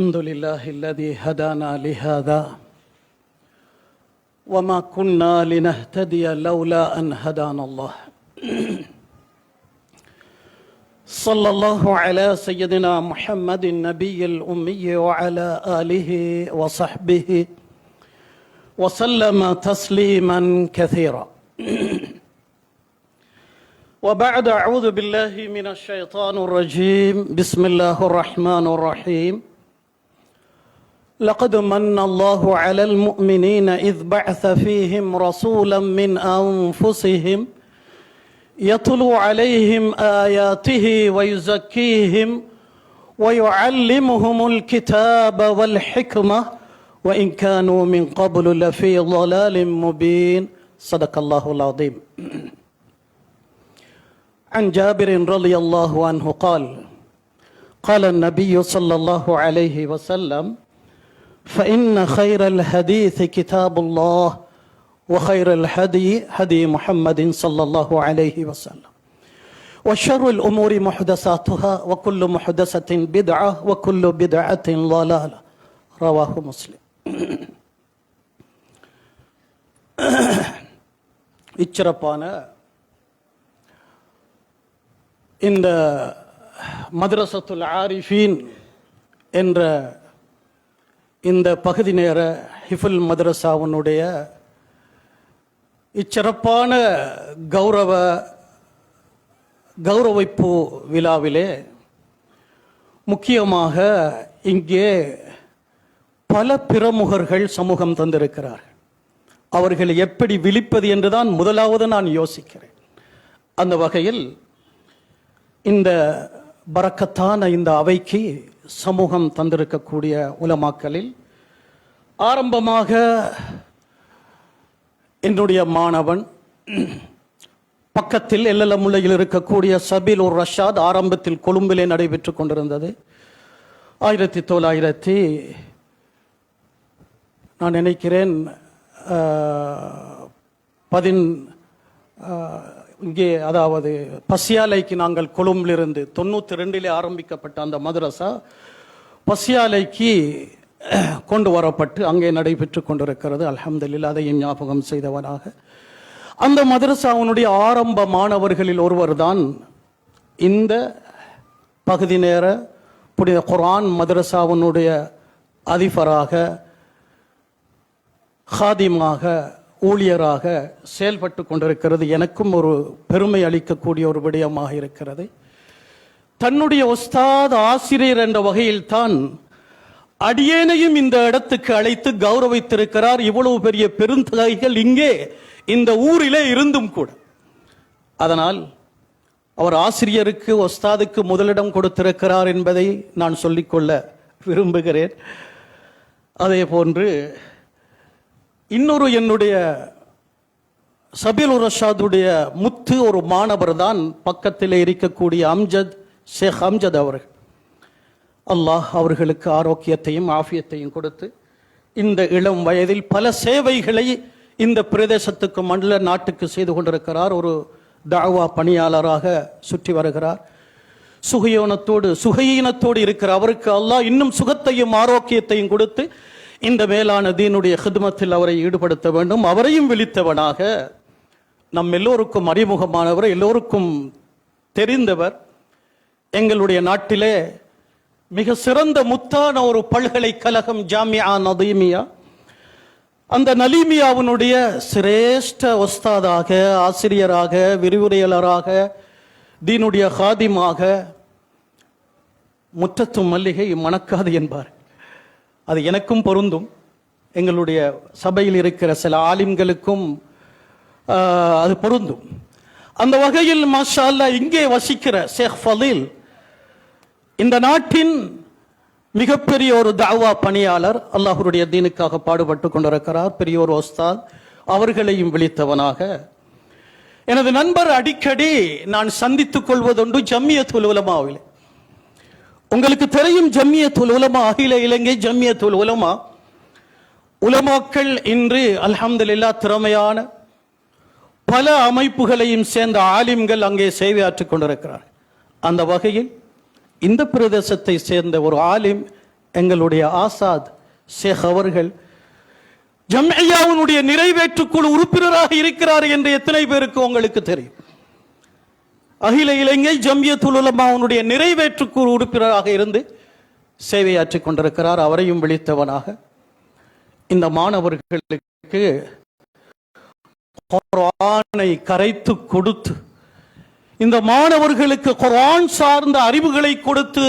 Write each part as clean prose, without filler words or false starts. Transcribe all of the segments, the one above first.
الحمد لله الذي هدانا لهذا وما كنا لنهتدي لولا أن هدانا الله. صلى الله على سيدنا محمد النبي الأمي وعلى آله وصحبه وسلم تسليما كثيرا. وبعد أعوذ بالله من الشيطان الرجيم. بسم الله الرحمن الرحيم. لقد من الله على المؤمنين إذ بعث فيهم رسولا من أنفسهم يتلو عليهم آياته ويزكيهم ويعلمهم الكتاب والحكمة وإن كانوا من قبل لفي ضلال مبين. صدق الله العظيم. عن جابر رضي الله عنه قال قال النبي صلى الله عليه وسلم فإن خير الحديث كتاب الله وخير الهدي هدي محمد صلى الله عليه وسلم وشر الأمور محدثاتها وكل محدثة بدعة وكل بدعة ضلالة. رواه مسلم. இச்சிறப்பான இந்த மதரசத்துல் ஆரிஃபீன் என்ற இந்த பகுதி நேர ஹிஃபுல் மதரசாவினுடைய இச்சிறப்பான கௌரவிப்பு விழாவிலே முக்கியமாக இங்கே பல பிரமுகர்கள் சமூகம் தந்திருக்கிறார்கள். அவர்களை எப்படி விழிப்பது என்றுதான் முதலாவது நான் யோசிக்கிறேன். அந்த வகையில் இந்த பரக்கத்தான இந்த அவைக்கு சமூகம் தந்திருக்கக்கூடிய உலமாக்களில் ஆரம்பமாக என்னுடைய மாணவன் பக்கத்தில் எல்லமுல்லையில் இருக்கக்கூடிய சபீல் உர் ரஷாத் ஆரம்பத்தில் கொழும்பிலே நடைபெற்று கொண்டிருந்தது. 1900 நான் நினைக்கிறேன் இங்கே அதாவது பசியாலைக்கு நாங்கள் கொழும்பிலிருந்து 92 ஆரம்பிக்கப்பட்ட அந்த மதரசா பசியாலைக்கு கொண்டு வரப்பட்டு அங்கே நடைபெற்று கொண்டிருக்கிறது. அல்ஹம்துலில்லாஹ், அதையும் ஞாபகம் செய்தவனாக அந்த மதரசாவினுடைய ஆரம்ப மாணவர்களில் ஒருவர் தான் இந்த பகுதி நேர புனித குர்ஆன் மதரசாவினுடைய அதிபராக ஹாதிமாக ஊழியராக செயல்பட்டு கொண்டிருக்கிறது. எனக்கும் ஒரு பெருமை அளிக்கக்கூடிய ஒரு விடயமாக இருக்கிறது. தன்னுடைய உஸ்தாத் ஆசிரியர் என்ற வகையில் தான் அடியேனையும் இந்த இடத்துக்கு அழைத்து கௌரவித்திருக்கிறார். இவ்வளவு பெரிய பெருந்தகைகள் இங்கே இந்த ஊரிலே இருந்தும் கூட. அதனால் அவர் ஆசிரியருக்கு உஸ்தாதுக்கு முதலிடம் கொடுத்திருக்கிறார் என்பதை நான் சொல்லிக்கொள்ள விரும்புகிறேன். அதே போன்று இன்னொரு என்னுடைய சபீல் உர் ரஷாதுடைய முத்து ஒரு மாணவர் தான் பக்கத்தில் இருக்கக்கூடிய ஷேக் அம்ஜத் அவர்கள். அல்லாஹ் அவர்களுக்கு ஆரோக்கியத்தையும் ஆஃபியத்தையும் கொடுத்து இந்த இளம் வயதில் பல சேவைகளை இந்த பிரதேசத்துக்கு மண்டல நாட்டுக்கு செய்து கொண்டிருக்கிறார். ஒரு தாவா பணியாளராக சுற்றி வருகிறார். சுகையீனத்தோடு இருக்கிற அவருக்கு அல்லாஹ் இன்னும் சுகத்தையும் ஆரோக்கியத்தையும் கொடுத்து இந்த மேலான தீனுடைய ஹித்மத்தில் அவரை ஈடுபடுத்த வேண்டும். அவரையும் விழித்தவனாக நம் எல்லோருக்கும் அறிமுகமானவர், எல்லோருக்கும் தெரிந்தவர். எங்களுடைய நாட்டிலே மிக சிறந்த முத்தான ஒரு பல்கலைக்கழகம் ஜாமியா நதீமியா. அந்த நலீமியாவினுடைய சிரேஷ்ட உஸ்தாதாக, ஆசிரியராக, விரிவுரையாளராக, தீனுடைய ஹாதிமாக முற்றத்து மல்லிகை மணக்காது என்பார். அது எனக்கும் பொருந்தும், எங்களுடைய சபையில் இருக்கிற சில ஆலிம்களுக்கும் அது பொருந்தும். அந்த வகையில் மாஷா அல்லாஹ் இங்கே வசிக்கிற ஷேக் ஃபலீல் இந்த நாட்டின் மிகப்பெரிய ஒரு தாவா பணியாளர், அல்லாஹ்வுடைய தீனுக்காக பாடுபட்டு கொண்டிருக்கிறார். பெரிய ஒரு உஸ்தாத், அவர்களையும் விழித்தவனாக எனது நண்பர் அடிக்கடி நான் சந்தித்துக் கொள்வதுண்டு ஜம்மியத்துல் உலமாவில். உங்களுக்கு தெரியும், ஜம்மியத்துல் உலமா, அகில இலங்கை ஜம்மியத்துல் உலமா, உலமாக்கள் இன்று அல்ஹம்துலில்லாஹ் திறமையான பல அமைப்புகளையும் சேர்ந்த ஆலிம்கள் அங்கே சேவையாற்றிக் கொண்டிருக்கிறார். அந்த வகையில் இந்த பிரதேசத்தை சேர்ந்த ஒரு ஆலிம் எங்களுடைய ஆசாத் ஷேக் அவர்கள் ஜம்இய்யாவுடைய நிறைவேற்றுக்குழு உறுப்பினராக இருக்கிறார் என்று எத்தனை பேருக்கு உங்களுக்கு தெரியும்? அகில இலங்கை ஜம்இய்யத்துல் உலமாவுடைய நிறைவேற்றுக்குழு உறுப்பினராக இருந்து சேவையாற்றிக் கொண்டிருக்கிறார். அவரையும் விழித்தவனாக இந்த மாணவர்களுக்கு குர்ஆனை கரைத்து கொடுத்து, இந்த மாணவர்களுக்கு குர்ஆன் சார்ந்த அறிவுகளை கொடுத்து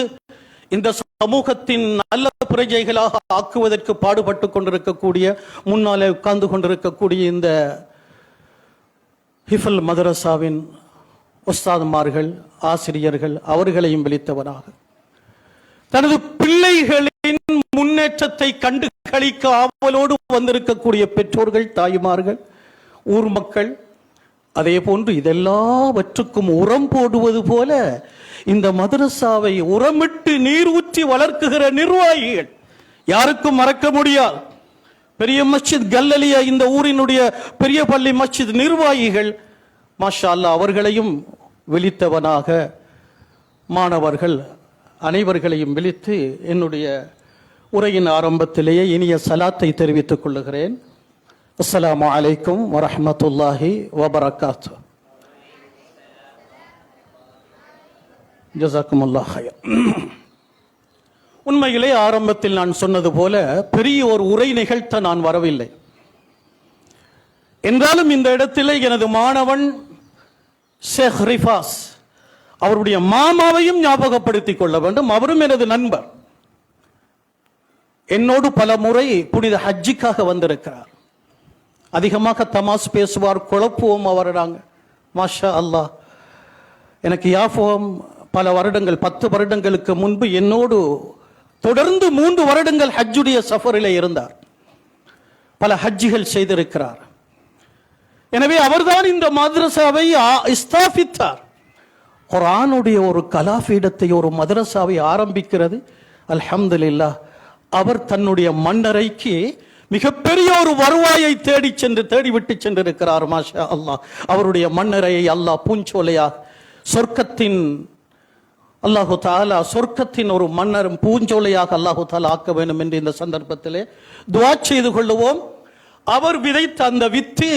இந்த சமூகத்தின் நல்ல பிரஜைகளாக ஆக்குவதற்கு பாடுபட்டு கொண்டிருக்கக்கூடிய, முன்னாலே உட்கார்ந்து கொண்டிருக்கக்கூடிய இந்த ஹிஃபல் மதரசாவின் உஸ்தாதுமார்கள், ஆசிரியர்கள், அவர்களையும் விழித்தவனாக தனது பிள்ளைகளின் முன்னேற்றத்தை கண்டு களிக்க ஆவலோடு வந்திருக்கக்கூடிய பெற்றோர்கள், தாய்மார்கள், ஊர் மக்கள், அதே போன்று இதெல்லாவற்றுக்கும் உரம் போடுவது போல இந்த மதரசாவை உரமிட்டு நீர் ஊற்றி வளர்க்குகிற நிர்வாகிகள் யாருக்கும் மறக்க முடியாது. பெரிய மஸ்ஜித் கல்லலியா, இந்த ஊரினுடைய பெரிய பள்ளி மஸ்ஜித் நிர்வாகிகள், மாஷா அல்லாஹ், அவர்களையும் விழித்தவனாக மாணவர்கள் அனைவர்களையும் விழித்து என்னுடைய உரையின் ஆரம்பத்திலேயே இனிய சலாத்தை தெரிவித்துக் கொள்ளுகிறேன். அஸ்ஸலாமு அலைக்கும் வரஹ்மத்துல்லாஹி வபரகாத்துஹு. ஜஸாக்குமுல்லாஹ் ஹைர். உண்மையிலே ஆரம்பத்தில் நான் சொன்னது போல பெரிய ஒரு உரை நிகழ்த்த நான் வரவில்லை. என்றாலும் இந்த இடத்திலே எனது மாணவன் ஷேக் ரிஃபாஸ் அவருடைய மாமாவையும் ஞாபகப்படுத்திக் கொள்ள வேண்டும். அவரும் எனது நண்பர், என்னோடு பல முறை புனித ஹஜ்ஜிக்காக வந்திருக்கிறார். அதிகமாக தமாஸ் பேசுவார், குழப்புவோம் அவராங்க. மாஷா அல்லாஹ், எனக்கு யாஃபோம் பல வருடங்கள், 10 வருடங்களுக்கு முன்பு என்னோடு தொடர்ந்து 3 வருடங்கள் ஹஜ்ஜுடைய சஃபரிலே இருந்தார். பல ஹஜ்ஜிகள் செய்திருக்கிறார். எனவே அவர்தான் இந்த மதரசாவை ஸ்தாபித்தார். குர்ஆனுடைய ஒரு கலாபீடத்தை, ஒரு மதரசாவை ஆரம்பிக்கிறது. அல்ஹம்துலில்லாஹ், அவர் தன்னுடைய மன்னரைக்கு மிகப்பெரிய ஒரு வருவாயை தேடிவிட்டு சென்றிருக்கிறார். மாஷா அல்லாஹ், அவருடைய மன்னரையை அல்லாஹ் பூஞ்சோலையாக சொர்க்கத்தின் அல்லாஹு தாலா சொர்க்கத்தின் ஒரு மன்னர் பூஞ்சோலையாக அல்லாஹு தாலா ஆக்க வேண்டும் என்று இந்த சந்தர்ப்பத்திலே துஆ செய்து கொள்ளுவோம். அவர் விதைத்த அந்த வித்து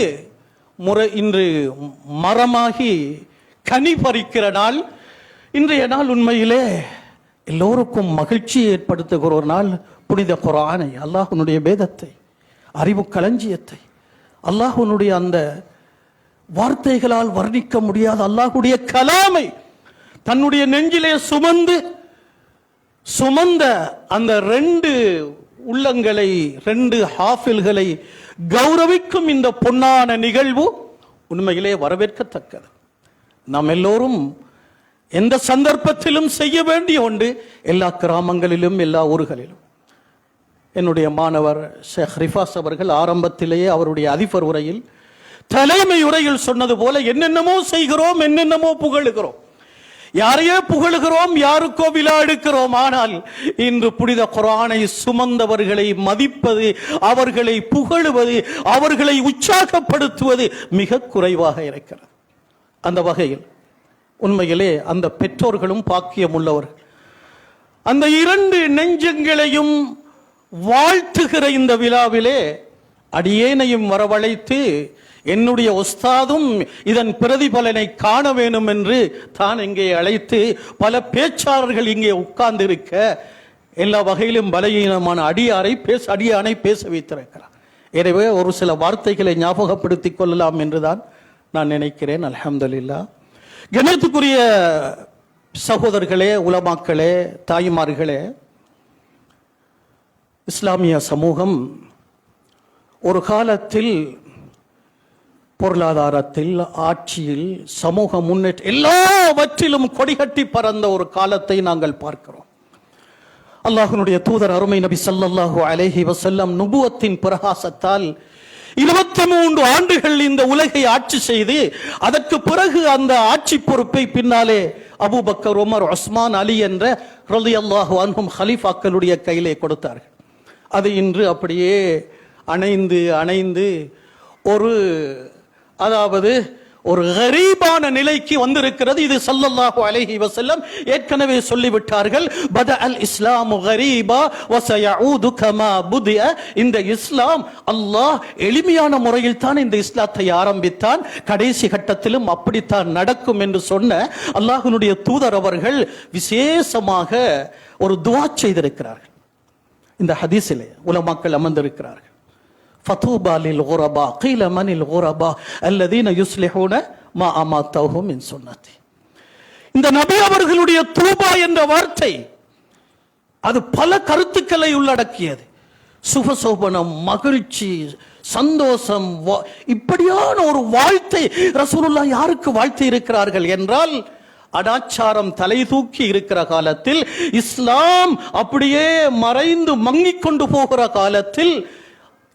இன்று மரமாகி கனி பறிக்கிற நாள். இன்றைய நாள் உண்மையிலே எல்லோருக்கும் மகிழ்ச்சியை ஏற்படுத்துகிற ஒரு நாள். புனித குர்ஆனை, அல்லாஹ்வுடைய வேதத்தை, அறிவு களஞ்சியத்தை, அல்லாஹ்வுடைய அந்த வார்த்தைகளால் வர்ணிக்க முடியாத அல்லாஹ்வுடைய கலாமை தன்னுடைய நெஞ்சிலே சுமந்த அந்த 2 உள்ளங்களை, 2 ஹாஃபில்களை கௌரவிக்கும் இந்த பொன்னான நிகழ்வு உண்மையிலே வரவேற்கத்தக்கது. நாம் எல்லோரும் எந்த சந்தர்ப்பத்திலும் செய்ய வேண்டிய ஒன்று, எல்லா கிராமங்களிலும் எல்லா ஊர்களிலும். என்னுடைய மாணவர் ஷேக் ரிஃபாஸ் அவர்கள் ஆரம்பத்திலேயே அவருடைய அதிபர் உரையில், தலைமை உரையில் சொன்னது போல, என்னென்னமோ செய்கிறோம், என்னென்னமோ புகழுகிறோம், யாரையே புகழுகிறோம், யாருக்கோ விழா எடுக்கிறோம். ஆனால் இன்று புனித குர்ஆனை சுமந்தவர்களை மதிப்பது, அவர்களை புகழுவது, அவர்களை உற்சாகப்படுத்துவது மிக குறைவாக இருக்கிறது. அந்த வகையில் உண்மையிலே அந்த பெற்றோர்களும் பாக்கியம் உள்ளவர்கள். அந்த 2 நெஞ்சங்களையும் வாழ்த்துகிற இந்த விழாவிலே அடியேனையும் வரவழைத்து என்னுடைய உஸ்தாதும் இதன் பிரதிபலனை காண வேண்டும் என்று தான் இங்கே அழைத்து, பல பேச்சாளர்கள் இங்கே உட்கார்ந்திருக்க எல்லா வகையிலும் பலகீனமான அடியானை பேச வைத்திருக்கிறார். எனவே ஒரு சில வார்த்தைகளை ஞாபகப்படுத்திக் கொள்ளலாம் என்றுதான் நான் நினைக்கிறேன். அல்ஹம்துலில்லாஹ். கண்ணியத்துக்குரிய சகோதரர்களே, உலமாக்களே, தாய்மார்களே, இஸ்லாமிய சமூகம் ஒரு காலத்தில் பொருளாதாரத்தில், ஆட்சியில், சமூக முன்னேற்றம் எல்லாவற்றிலும் கொடிகட்டி பறந்த ஒரு காலத்தை நாங்கள் பார்க்கிறோம். அல்லாஹ்வுடைய தூதர் அருமை நபி ஸல்லல்லாஹு அலைஹி வஸல்லம் நுபுவத்தின் பிரகாசத்தால் 23 ஆண்டுகள் இந்த உலகை ஆட்சி செய்து, அதற்கு பிறகு அந்த ஆட்சி பொறுப்பை பின்னாலே அபூபக்கர், உமர், உஸ்மான், அலி என்ற ரலியல்லாஹு அன்ஹும் ஹலீஃபாக்களுடைய கையிலே கொடுத்தார்கள். அது இன்று அப்படியே அணைந்து ஒரு கரீபான நிலைக்கு வந்திருக்கிறது. இது ஸல்லல்லாஹு அலைஹி வஸல்லம் ஏற்கனவே சொல்லிவிட்டார்கள். பதஅல் இஸ்லாமு கரீபா வ சயஊது கமா புதிஅ. இந்த இஸ்லாம் அல்லாஹ் எளிமையான முறையில் தான் இந்த இஸ்லாத்தை ஆரம்பித்தான், கடைசி கட்டத்திலும் அப்படித்தான் நடக்கும் என்று சொன்ன அல்லாஹ்வுடைய தூதர் அவர்கள் விசேஷமாக ஒரு துஆ செய்திருக்கிறார்கள். இந்த ஹதீஸிலே உலமாக்கள் அமர்ந்திருக்கிறார்கள். ஃபதூபா லில் குரபா கீல மனில் குரபா அல்லதீன யுஸ்லிஹூன மா அமாத்தஹும் மின் சுன்னதி. இந்த நபி அவர்களுடைய தூபா என்ற வார்த்தை அது பல கருத்துக்களை உள்ளடக்கியது. சுபசோபனம், மகிழ்ச்சி, சந்தோஷம், இப்படியான ஒரு வாழ்த்தை ரசூலுல்லாஹ் யாருக்கு வாழ்த்தி இருக்கிறார்கள் என்றால், அடாச்சாரம் தலை தூக்கி இருக்கிற காலத்தில், இஸ்லாம் அப்படியே மறைந்து மங்கிக் கொண்டு போகிற காலத்தில்,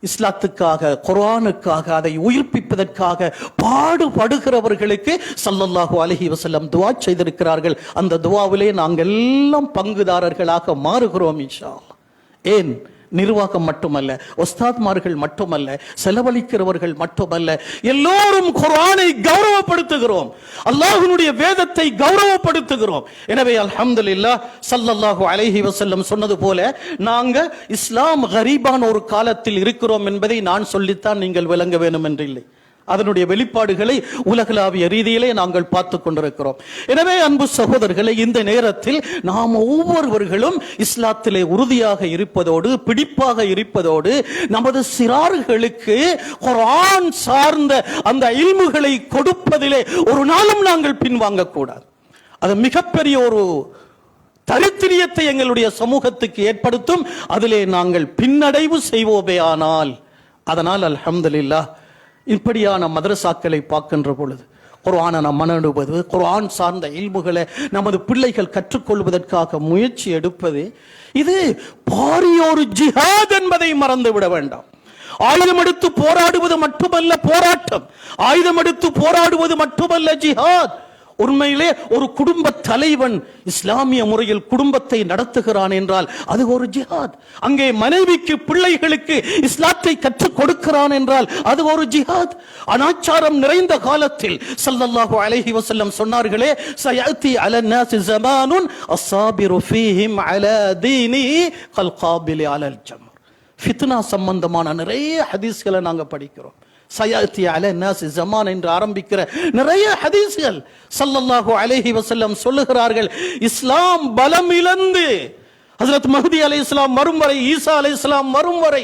இஸ்லாத்துக்காக, குர்ஆனுக்காக, அதை உயிர்ப்பிப்பதற்காக பாடுபடுகிறவர்களுக்கு ஸல்லல்லாஹு அலைஹி வஸல்லம் துஆ செய்திருக்கிறார்கள். அந்த துஆவிலே நாங்கள் எல்லாம் பங்குதாரர்களாக மாறுகிறோம் இன்ஷா அல்லாஹ். ஏன்? நிர்வாகம் மட்டுமல்ல, உஸ்தாத்மார்கள் மட்டுமல்ல, செலவழிக்கிறவர்கள் மட்டுமல்ல, எல்லோரும் குர்ஆனை கௌரவப்படுத்துகிறோம், அல்லாஹ்வுடைய வேதத்தை கௌரவப்படுத்துகிறோம். எனவே அல்ஹம்துலில்லாஹ் ஸல்லல்லாஹு அலைஹி வஸல்லம் சொன்னது போல நாங்க இஸ்லாம் கரீபான ஒரு காலத்தில் இருக்கிறோம் என்பதை நான் சொல்லித்தான் நீங்கள் விளங்க வேண்டும் என்று இல்லை. அதனுடைய வெளிப்பாடுகளை உலகளாவிய ரீதியிலே நாங்கள் பார்த்து கொண்டிருக்கிறோம். எனவே அன்பு சகோதரர்களை, இந்த நேரத்தில் நாம் ஒவ்வொருவர்களும் இஸ்லாத்திலே உறுதியாக இருப்பதோடு, பிடிப்பாக இருப்பதோடு, நமது சிறார்களுக்கு குர்ஆன் சார்ந்த அந்த இல்முகளை கொடுப்பதிலே ஒரு நாளும் நாங்கள் பின்வாங்க கூடாது. அது மிகப்பெரிய ஒரு தரித்திரியத்தை எங்களுடைய சமூகத்துக்கு ஏற்படுத்தும். அதிலே நாங்கள் பின்னடைவு செய்வோமே ஆனால், அதனால் அல்ஹம்துலில்லாஹ் இப்படியான மதரசாக்களை பார்க்கின்ற பொழுது குர்ஆனை நாம் மனடுவது, குர்ஆன் சார்ந்த இல்முகளை நமது பிள்ளைகள் கற்றுக்கொள்வதற்காக முயற்சி எடுப்பது, இது பாரியோரு ஜிஹாத் என்பதை மறந்து விட வேண்டாம். ஆயுதம் எடுத்து போராடுவது மட்டுமல்ல போராட்டம், ஆயுதம் எடுத்து போராடுவது மட்டுமல்ல ஜிஹாத். உண்மையிலே ஒரு குடும்ப தலைவன் இஸ்லாமிய முறையில் குடும்பத்தை நடத்துகிறான் என்றால் அது ஒரு ஜிஹாத். அங்கே மனைவிக்கு, பிள்ளைகளுக்கு இஸ்லாத்தை கற்றுக் கொடுக்கிறான் என்றால் அது ஒரு ஜிஹாத். அனாச்சாரம் நிறைந்த காலத்தில் ஸல்லல்லாஹு அலைஹி வஸல்லம் சொன்னார்களே, சயஅதி அலன் நாஸி ஸமானுன் அஸ்ஸாபிரு ஃபீஹிம் அலா தீனிஹி கல் காபிலி அலல் ஜம்ர். ஃபித்னா சம்பந்தமான நிறைய ஹதீஸ்களை நாங்க படிக்கிறோம். சயஅதி அலன் நாஸி ஸமான் என்று ஆரம்பிக்கிற நிறைய ஹதீஸ்கள் ஸல்லல்லாஹு அலைஹி வஸல்லம் சொல்லுகிறார்கள். இஸ்லாம் பலம் இழந்து ஹஜ்ரத் மஹ்தி அலைஹிஸ்ஸலாம் வரும் வரை, ஈசா அலைஹிஸ்ஸலாம் வரும் வரை,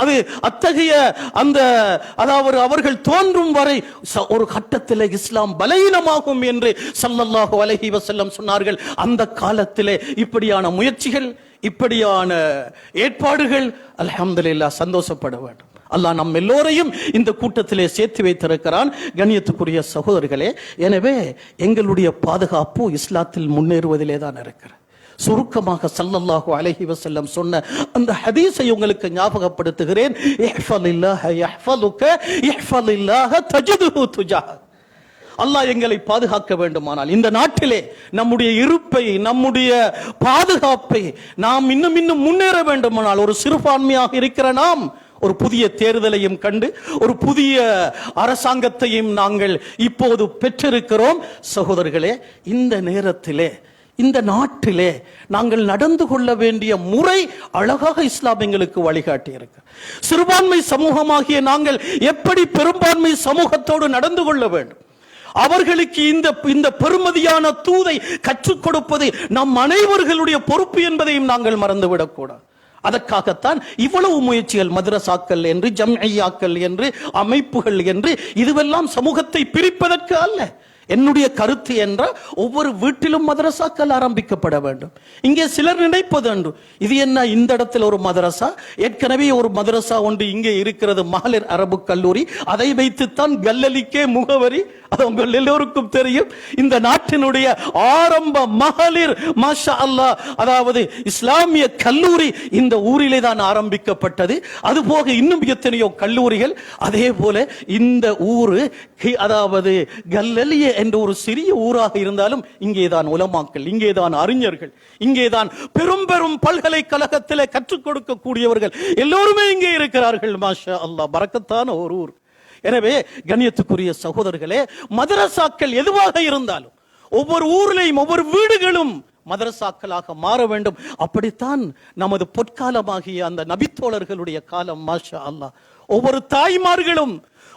அது அத்தகைய அந்த அதாவது அவர்கள் தோன்றும் வரை ஒரு கட்டத்தில் இஸ்லாம் பலவீனமாகும் என்று ஸல்லல்லாஹு அலைஹி வஸல்லம் சொன்னார்கள். அந்த காலத்திலே இப்படியான முயற்சிகள், இப்படியான ஏற்பாடுகள், அல்ஹம்துலில்லாஹ் சந்தோஷப்பட வேண்டும். அல்லாஹ் நம் எல்லோரையும் இந்த கூட்டத்திலே சேர்த்து வைத்திருக்கிறான். கண்ணியத்துக்குரிய சகோதரர்களே, எனவே எங்களுடைய பாதுகாப்பு இஸ்லாத்தில் முன்னேறுவதிலே தான் இருக்கிறது. சுருக்கமாக ஸல்லல்லாஹு அலைஹி வஸல்லம் சொன்ன அந்த ஹதீஸை உங்களுக்கு ஞாபகப்படுத்துகிறேன். இஹ்ஃபலில்லாஹ யஹ்ஃபலுக இஹ்ஃபலில்லாஹ தஜிதுஹு துஜாஹக். அல்லாஹ் எங்களை பாதுகாக்க வேண்டுமானால், இந்த நாட்டிலே நம்முடைய இருப்பை, நம்முடைய பாதுகாப்பை நாம் இன்னும் முன்னேற வேண்டுமானால், ஒரு சிறுபான்மையாக இருக்கிற நாம் ஒரு புதிய தேர்தலையும் கண்டு ஒரு புதிய அரசாங்கத்தையும் நாங்கள் இப்போது பெற்றிருக்கிறோம். சகோதரர்களே, இந்த நேரத்திலே இந்த நாட்டிலே நாங்கள் நடந்து கொள்ள வேண்டிய முறை அழகாக இஸ்லாம் எங்களுக்கு வழிகாட்டி இருக்கு. சிறுபான்மை சமூகமாகிய நாங்கள் எப்படி பெரும்பான்மை சமூகத்தோடு நடந்து கொள்ள வேண்டும், அவர்களுக்கு இந்த பெருமதியான தூதை கற்றுக் கொடுப்பது நம் அனைவர்களுடைய பொறுப்பு என்பதையும் நாங்கள் மறந்துவிடக்கூடாது. அதற்காகத்தான் இவ்வளவு முயற்சிகள், மதரசாக்கள் என்று, ஜம்இய்யாக்கள் என்று, அமைப்புகள் என்று, இதுவெல்லாம் சமூகத்தை பிரிப்பதற்கு அல்ல. என்னுடைய கருத்து என்றால் ஒவ்வொரு வீட்டிலும் மதரசாக்கள் ஆரம்பிக்கப்பட வேண்டும். இங்கே சிலர் நினைப்பது என்று, இது என்ன இந்த இடத்துல ஒரு மதரசா, ஏற்கனவே ஒரு மதரசா ஒன்று இங்கே இருக்கிறது, மகளிர் அரபு கல்லூரி, அதை வைத்துத்தான் கல்லலிக்கே முகவரி. அது உங்கள் எல்லோருக்கும் தெரியும். இந்த நாட்டினுடைய ஆரம்ப மகளிர் மாஷா அல்லாஹ், அதாவது இஸ்லாமிய கல்லூரி இந்த ஊரிலே தான் ஆரம்பிக்கப்பட்டது. அதுபோக இன்னும் எத்தனையோ கல்லூரிகள். அதே போல இந்த ஊரு, அதாவது கல்லலிய என்ற ஒரு சிறிய ஊராக இருந்தாலும் இங்கேதான் உலமாக்கள், இங்கேதான் அறிஞர்கள், இங்கேதான் பெரும் பெரும் பல்கலைக்கழகத்தில் கற்றுக் கொடுக்கக்கூடியவர்கள் எல்லோருமே இங்கே இருக்கிறார்கள். மாஷா அல்லாஹ், பரக்கத்தான ஒரு ஊர். எனவே கண்ணியத்துக்குரிய சகோதரர்களே, மதரசாக்கள் எதுவாக இருந்தாலும் ஒவ்வொரு ஊரிலையும் ஒவ்வொரு வீடுகளும் மதரசாக்களாக மாற வேண்டும். அப்படித்தான் நமது பொற்காலமாகிய அந்த நபித்தோழர்களுடைய காலம். மாஷா அல்லாஹ். ஒவ்வொரு தாய்மார்களும்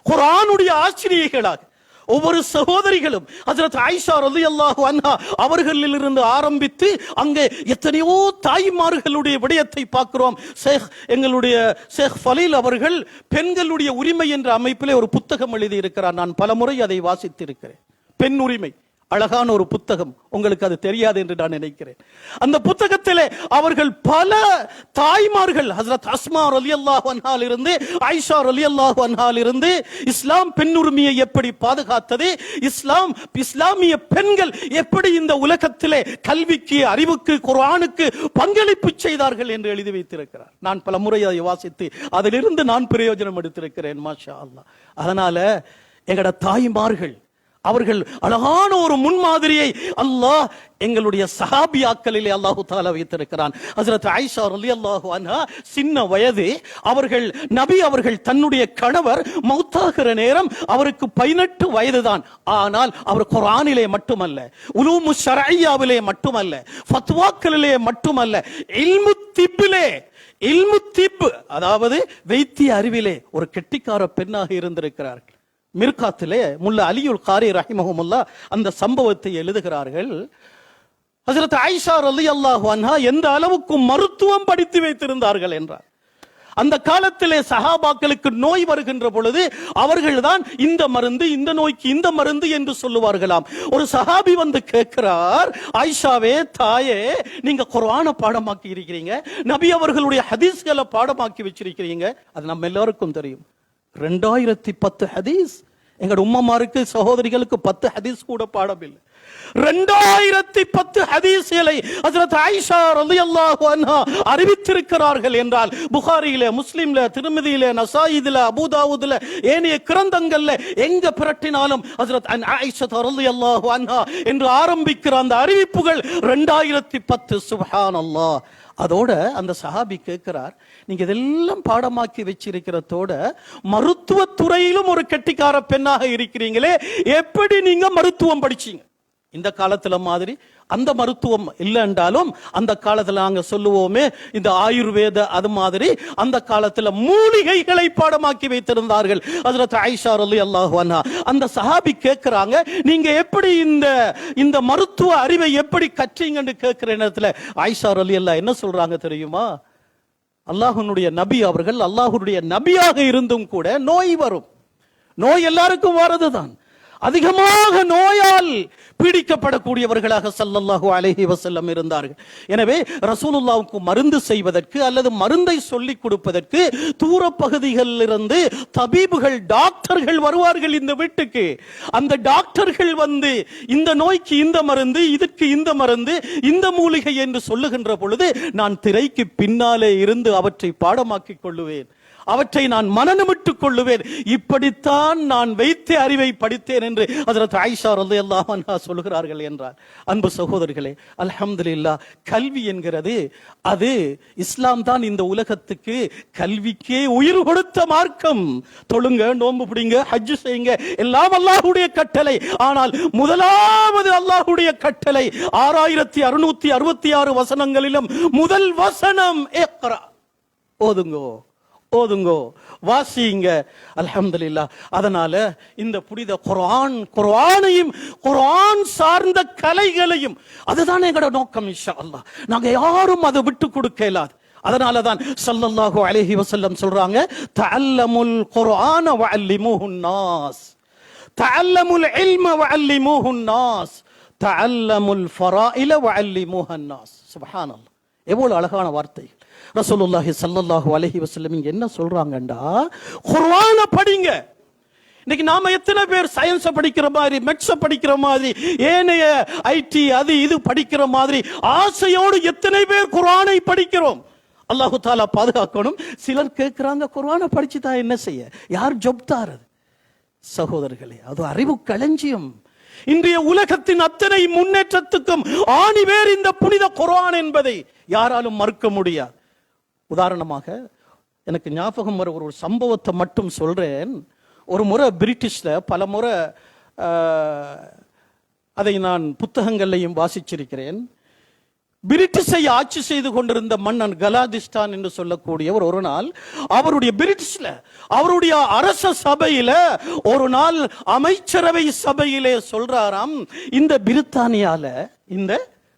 குர்ஆனுடைய ஆசிரியர்களாக, ஒவ்வொரு சகோதரிகளும் ஹஜ்ரத் ஆயிஷா ரலியல்லாஹு அன்ஹா அவர்களிலிருந்து ஆரம்பித்து அங்கே எத்தனையோ தாய்மார்களுடைய விடயத்தை பார்க்கிறோம். எங்களுடைய ஷேக் ஃபலீல் அவர்கள் பெண்களுடைய உரிமை என்ற அமைப்பிலே ஒரு புத்தகம் எழுதி இருக்கிறார். நான் பலமுறை அதை வாசித்திருக்கிறேன். பெண் உரிமை, அழகான ஒரு புத்தகம். உங்களுக்கு அது தெரியாது என்று நான் நினைக்கிறேன். அந்த புத்தகத்திலே அவர்கள் பல தாய்மார்கள், ஹஜ்ரத் அஸ்மா ரலியல்லாஹு அன்ஹால் இருந்து ஆயிஷா ரலியல்லாஹு அன்ஹால் இருந்து இஸ்லாம் பெண் உரிமையை எப்படி பாதுகாத்தது, இஸ்லாமிய பெண்கள் எப்படி இந்த உலகத்திலே கல்விக்கு, அறிவுக்கு, குர்ஆனுக்கு பங்களிப்பு செய்தார்கள் என்று எழுதி வைத்திருக்கிறார். நான் பல முறை அதை வாசித்து அதிலிருந்து நான் பிரயோஜனம் எடுத்திருக்கிறேன். மாஷா அல்லாஹ். அதனால எங்கட தாய்மார்கள் அவர்கள் அழகான ஒரு முன்மாதிரியை அல்லாஹ் எங்களுடைய சஹாபியாக்களிலே அல்லாஹு தஆலா வைத்திருக்கிறான். ஹஜ்ரத் ஆயிஷா ரலியல்லாஹு அன்ஹா சின்ன வயது, அவர்கள் நபி அவர்கள் தன்னுடைய கணவர் மௌத்தாகிற நேரம் அவருக்கு 18 வயதுதான். ஆனால் அவர் குர்ஆனிலே மட்டுமல்ல, உலூமு ஷர்ஈயாவிலே மட்டுமல்ல, ஃபத்வாக்களிலே மட்டுமல்ல, இல்மு திப் அதாவது வைத்திய அறிவிலே ஒரு கெட்டிக்கார பெண்ணாக இருந்திருக்கிறார்கள். மிர்காத்திலே முல்லா அலியுல் காரி ரஹிமஹுமுல்லாஹ் அந்த சம்பவத்தை எழுதுகிறார்கள். ஹஜ்ரத் ஆயிஷா ரலியல்லாஹு அன்ஹா எந்த அளவுக்கு மருத்துவம் படித்து வைத்திருந்தார்கள் என்றார். அந்த காலத்திலே சஹாபாக்களுக்கு நோய் வருகின்ற பொழுது அவர்கள்தான் இந்த மருந்து, இந்த நோய்க்கு இந்த மருந்து என்று சொல்லுவார்களாம். ஒரு சஹாபி வந்து கேட்கிறார், ஆயிஷாவே தாயே, நீங்க குர்ஆனை பாடமாக்கி இருக்கிறீங்க, நபி அவர்களுடைய ஹதீஸ்களை பாடமாக்கி வச்சிருக்கிறீங்க, அது நம்ம எல்லாருக்கும் தெரியும். 2010 ஹதீஸ். எங்க உம்மமாருக்கு, சகோதரிகளுக்கு 10 ஹதீஸ் கூட பாடம் இல்லை. 2010 ஹதீஸ்களை ஹஜ்ரத் ஆயிஷா ரலியல்லாஹு அன்ஹா அறிவித்திருக்கிறார்கள் என்றால், புகாரியிலே, முஸ்லிம்ல, திருமிதியிலே, நசாயிதில, அபூதாவுதுல, ஏனைய கிரந்தங்கள்ல எங்க பிரட்டினாலும் ஹஜ்ரத் ஆயிஷா ரலியல்லாஹு அன்ஹா என்று ஆரம்பிக்கிற அந்த அறிவிப்புகள் 2010. சுப்ஹானல்லாஹ். அதோட அந்த சஹாபி கேட்கிறார், நீங்க இதெல்லாம் பாடமாக்கி வச்சிருக்கிறதோட மருத்துவத்துறையிலும் ஒரு கெட்டிக்கார பெண்ணாக இருக்கிறீங்களே, எப்படி நீங்க மருத்துவம் படிச்சீங்க? இந்த காலத்துல மாதிரி அந்த மருத்துவம் இல்லை என்றாலும் அந்த காலத்துல நாங்க சொல்லுவோமே இந்த ஆயுர்வேத, அது மாதிரி அந்த காலத்துல மூலிகைகளை பாடமாக்கி வைத்திருந்தார்கள் ஹஜ்ரத் ஆயிஷா ரலியல்லாஹு அன்ஹா. அந்த சஹாபி கேட்கிறாங்க, நீங்க எப்படி இந்த மருத்துவ அறிவை எப்படி கற்றீங்கன்னு கேட்கிற நேரத்துல ஆயிஷா ரலியல்லாஹு என்ன சொல்றாங்க தெரியுமா? அல்லாஹ்வுடைய நபி அவர்கள் அல்லாஹ்வுடைய நபியாக இருந்தும் கூட நோய் வரும். நோய் எல்லாருக்கும் வரதுதான். அதிகமாக நோயால் பீடிக்கப்படக்கூடியவர்களாக ஸல்லல்லாஹு அலைஹி வஸல்லம் இருந்தார்கள். எனவே ரசூலுல்லாஹ்வுக்கு மருந்து செய்வதற்கு அல்லது மருந்தை சொல்லிக் கொடுப்பதற்கு தூர பகுதிகளில் இருந்து தபீபுகள், டாக்டர்கள் வருவார்கள் இந்த வீட்டுக்கு. அந்த டாக்டர்கள் வந்து இந்த நோய்க்கு இந்த மருந்து, இதுக்கு இந்த மருந்து, இந்த மூலிகை என்று சொல்லுகின்ற பொழுது நான் திரைக்கு பின்னாலே இருந்து அவற்றை பாடமாக்கிக் கொள்ளுவேன், அவற்றை நான் மனநமிட்டுக் கொள்ளுவேன். இப்படித்தான் நான் வைத்த அறிவை படித்தேன் என்று ஹஜ்ரத் ஆயிஷா ரலியல்லாஹு அன்ஹா சொல்கிறார்கள் என்றார். அன்பு சகோதரர்களே, அல்ஹம்துலில்லாஹ், கல்வி என்கிறது அது இஸ்லாம் தான் இந்த உலகத்துக்கு கல்விக்கே உயிர் கொடுத்த மார்க்கம். தொழுங்க, நோன்பு பிடிங்க, ஹஜ் செய்யுங்க, எல்லாம் அல்லாஹ்வுடைய கட்டளை. ஆனால் முதலாவது அல்லாஹ்வுடைய கட்டளை 6666 வசனங்களிலும் முதல் வசனம் இக்ரா, ஓதுங்கோ, வாசிங்க. அல்ஹம்துலில்லாஹ். அதனால இந்த புனித குர்ஆனையும் குர்ஆன் சார்ந்த கலைகளையும், அதுதான் எங்களோட நோக்கம். இன்ஷா அல்லாஹ் நாங்க யாரும் அதை விட்டு கொடுக்க இயலாது. அதனாலதான் ஸல்லல்லாஹு அலைஹி வஸல்லம் சொல்றாங்க, தஅல்லமுல் குர்ஆன வஅல்லிமூஹுன் நாஸ், தஅல்லமுல் இல்ம வஅல்லிமூஹுன் நாஸ், தஅல்லமுல் ஃபராயில வஅல்லிமூஹன் நாஸ். சுப்ஹானல்லாஹ், எவ்வளவு அழகான வார்த்தை. ரசூலுல்லாஹி ஸல்லல்லாஹு அலைஹி வஸல்லம் இங்க என்ன சொல்றாங்கண்டா, குர்ஆனை படிங்க. இன்னைக்கு நாம எத்தனை பேர் சயின்ஸ் படிக்கிற மாதிரி, மெட்ஸ் படிக்கிற மாதிரி, ஏனைய ஐடி அது இது படிக்கிற மாதிரி ஆசையோடு எத்தனை பேர் குர்ஆனை படிக்கிறோம்? அல்லாஹு தஆலா பாதுகாக்கணும். சிலர் கேட்கிறாங்க, குர்ஆனை படிச்சுட்டா என்ன செய்ய, யார் ஜப் தாரது? சகோதரர்களே, அது அறிவு களஞ்சியம். இன்றைய உலகத்தின் அத்தனை முன்னேற்றத்துக்கும் ஆணிவேர் இந்த புனித குர்ஆன் என்பதை யாராலும் மறுக்க முடியாது. உதாரணமாக எனக்கு ஞாபகம் வர ஒரு சம்பவத்தை மட்டும் சொல்றேன். ஒரு முறை பிரிட்டிஷ்ல பல முறை அதை நான் புத்தகங்கள்லையும் வாசிச்சிருக்கிறேன். பிரிட்டிஷை ஆட்சி செய்து கொண்டிருந்த மன்னன் கலாதிஸ்தான் என்று சொல்லக்கூடியவர் ஒரு நாள் அவருடைய பிரிட்டிஷ்ல அவருடைய அரச சபையில ஒரு நாள் அமைச்சரவை சபையிலே சொல்றாராம், இந்த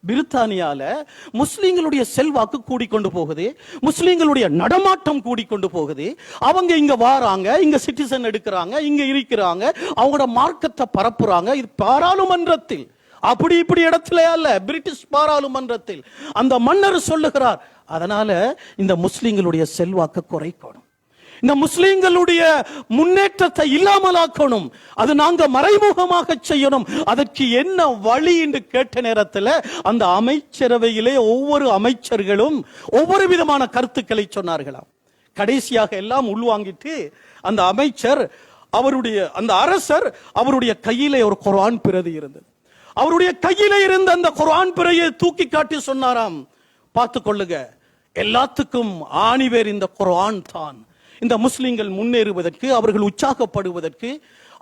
பிரித்தானியால முஸ்லிம்களுடைய செல்வாக்கு கூடிக்கொண்டு போகுது, முஸ்லிம்களுடைய நடமாட்டம் கூடிக்கொண்டு போகுது, அவங்க இங்க வாராங்க, இங்க சிட்டிசன் எடுக்கிறாங்க, இங்க இருக்கிறாங்க, அவங்களோட மார்க்கத்தை பரப்புறாங்க. இது பாராளுமன்றத்தில், அப்படி இப்படி இடத்துல அல்ல, பிரிட்டிஷ் பாராளுமன்றத்தில் அந்த மன்னர் சொல்லுகிறார். அதனால இந்த முஸ்லிம்களுடைய செல்வாக்கு குறைக்கணும், இந்த முஸ்லிம்களுடைய முன்னேற்றத்தை இல்லாமலாக்கணும், அது நாங்க மறைமுகமாக செய்யணும். அதற்கு என்ன வழி என்று கேட்ட நேரத்தில் அந்த அமைச்சரவையிலே ஒவ்வொரு அமைச்சர்களும் ஒவ்வொரு விதமான கருத்துக்களை சொன்னார்களாம். கடைசியாக எல்லாம் உள்வாங்கிட்டு அந்த அமைச்சர் அந்த அரசர் அவருடைய கையிலே ஒரு குர்ஆன் பிரதி இருந்தது. அவருடைய கையில இருந்த அந்த குர்ஆன் பிரதியை தூக்கி காட்டி சொன்னாராம், பார்த்து கொள்ளுங்க, எல்லாத்துக்கும் ஆணிவேர் இந்த குர்ஆன் தான். இந்த முஸ்லிம்கள் முன்னேறுவதற்கு, அவர்கள் உற்சாகப்படுவதற்கு,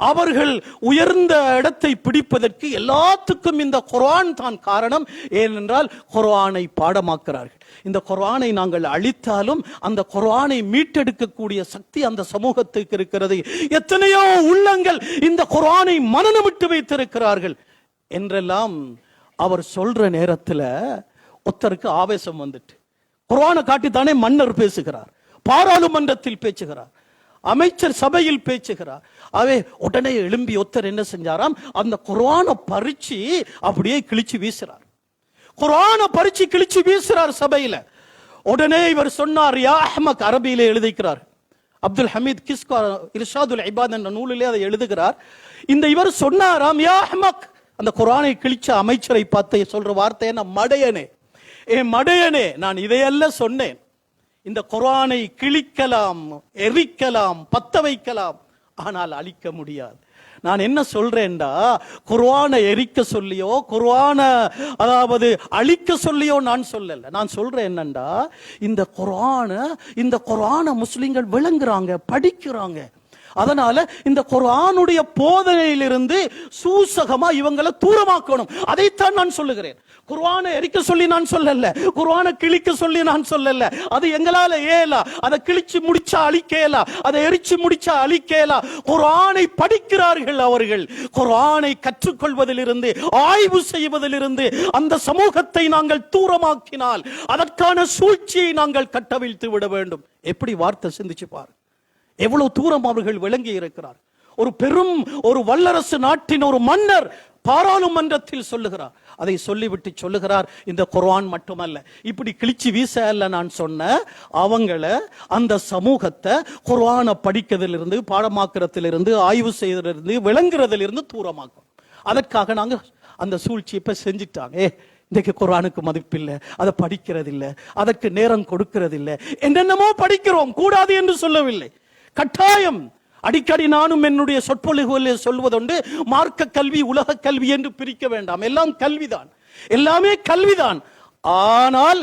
அவர்கள் உயர்ந்த இடத்தை பிடிப்பதற்கு எல்லாத்துக்கும் இந்த குர்ஆன் தான் காரணம். ஏனென்றால் குர்ஆனை பாடமாக்குறார்கள். இந்த குர்ஆனை நாங்கள் அழித்தாலும் அந்த குர்ஆனை மீட்டெடுக்கக்கூடிய சக்தி அந்த சமூகத்துக்கு இருக்கிறது. எத்தனையோ உள்ளங்கள் இந்த குர்ஆனை மனனமிட்டு வைத்திருக்கிறார்கள் என்றெல்லாம் அவர் சொல்ற நேரத்தில் ஒருத்தருக்கு ஆவேசம் வந்துட்டு, குர்ஆனை காட்டித்தானே மன்னர் பேசுகிறார், பாராளுமன்றத்தில் பேசுகிறார், அமைச்சர் சபையில் பேசுகிறார். அவே உடனே எழும்பி ஒருத்தர் என்ன செஞ்சாராம், அந்த குர்ஆனை பறிச்சு அப்படியே கிழிச்சு வீசுறார். குர்ஆனை பறிச்சு கிழிச்சு வீசுறார் சபையில. உடனே இவர் சொன்னார், யா அஹ்மக், அரபியிலே எழுதிக்கிறார். அப்துல் ஹமீத் கிஸ்கா இர்ஷாதுல் இபாத் என்ற நூலிலே அதை எழுதுகிறார். இவர் சொன்னாராம், யா அஹ்மக், அந்த குர்ஆனை கிழிச்ச அமைச்சரை பார்த்து சொல்ற வார்த்தை என்ன, மடையனே, மடையனே, நான் இதையெல்லாம் சொன்னேன். இந்த குர்ஆனை கிழிக்கலாம், எரிக்கலாம், பத்த வைக்கலாம், ஆனால் அழிக்க முடியாது. நான் என்ன சொல்றேன்டா, குர்ஆனை எரிக்க சொல்லியோ குர்ஆனை அதாவது அழிக்க சொல்லியோ நான் சொல்லல. நான் சொல்றேன் என்னண்டா, இந்த குர்ஆனை முஸ்லிம்கள் விளங்குறாங்க, படிக்கிறாங்க. அதனால இந்த குர்ஆனுடைய போதனையிலிருந்து சூசகமா இவங்களை தூரமாக்கணும். அதைத்தான் நான் சொல்லுகிறேன். குர்ஆனை எரிக்க சொல்லி நான் சொல்லல, குர்ஆனை கிழிக்க சொல்லி நான் சொல்லல. அது எங்களால ஏலா, அதை கிழிச்சு முடிச்சா அழிக்கலா, அதை எரிச்சு முடிச்சா அழிக்கலா. குர்ஆனை படிக்கிறார்கள் அவர்கள். குர்ஆனை கற்றுக்கொள்வதிலிருந்து, ஆய்வு செய்வதிலிருந்து அந்த சமூகத்தை நாங்கள் தூரமாக்கினால் அதற்கான சூழ்ச்சியை நாங்கள் கட்டவிழ்த்து விட வேண்டும். எப்படி வார்த்தை சிந்திச்சு பாரு, எவ்வளவு தூரம் அவர்கள் விளங்கி இருக்கிறார். ஒரு வல்லரசு நாட்டின் ஒரு மன்னர் பாராளுமன்றத்தில் சொல்லுகிறார். அதை சொல்லிவிட்டு சொல்லுகிறார், இந்த குர்ஆன் மட்டுமல்ல, இப்படி கிழிச்சு வீச அல்ல நான் சொன்ன, அவங்கள அந்த சமூகத்தை குர்ஆனை படிக்கிறதிலிருந்து, பாடமாக்குறதிலிருந்து, ஆய்வு செய்வதிலிருந்து, விளங்குறதிலிருந்து தூரமாக்கும். அதற்காக நாங்க அந்த சூழ்ச்சி இப்ப செஞ்சிட்டாங்க. இன்றைக்கு குர்ஆனுக்கு மதிப்பில்லை, அதை படிக்கிறதில்லை, அதற்கு நேரம் கொடுக்கிறதில்லை, என்னென்னமோ படிக்கிறோம், கூடாது என்று சொல்லவில்லை, கட்டாயம். அடிக்கடி நானும் என்னுடைய சொற்பொழிவுகளில் சொல்வதுண்டு, மார்க்க கல்வி உலக கல்வி என்று பிரிக்க வேண்டாம். எல்லாம் கல்விதான், எல்லாமே கல்விதான். ஆனால்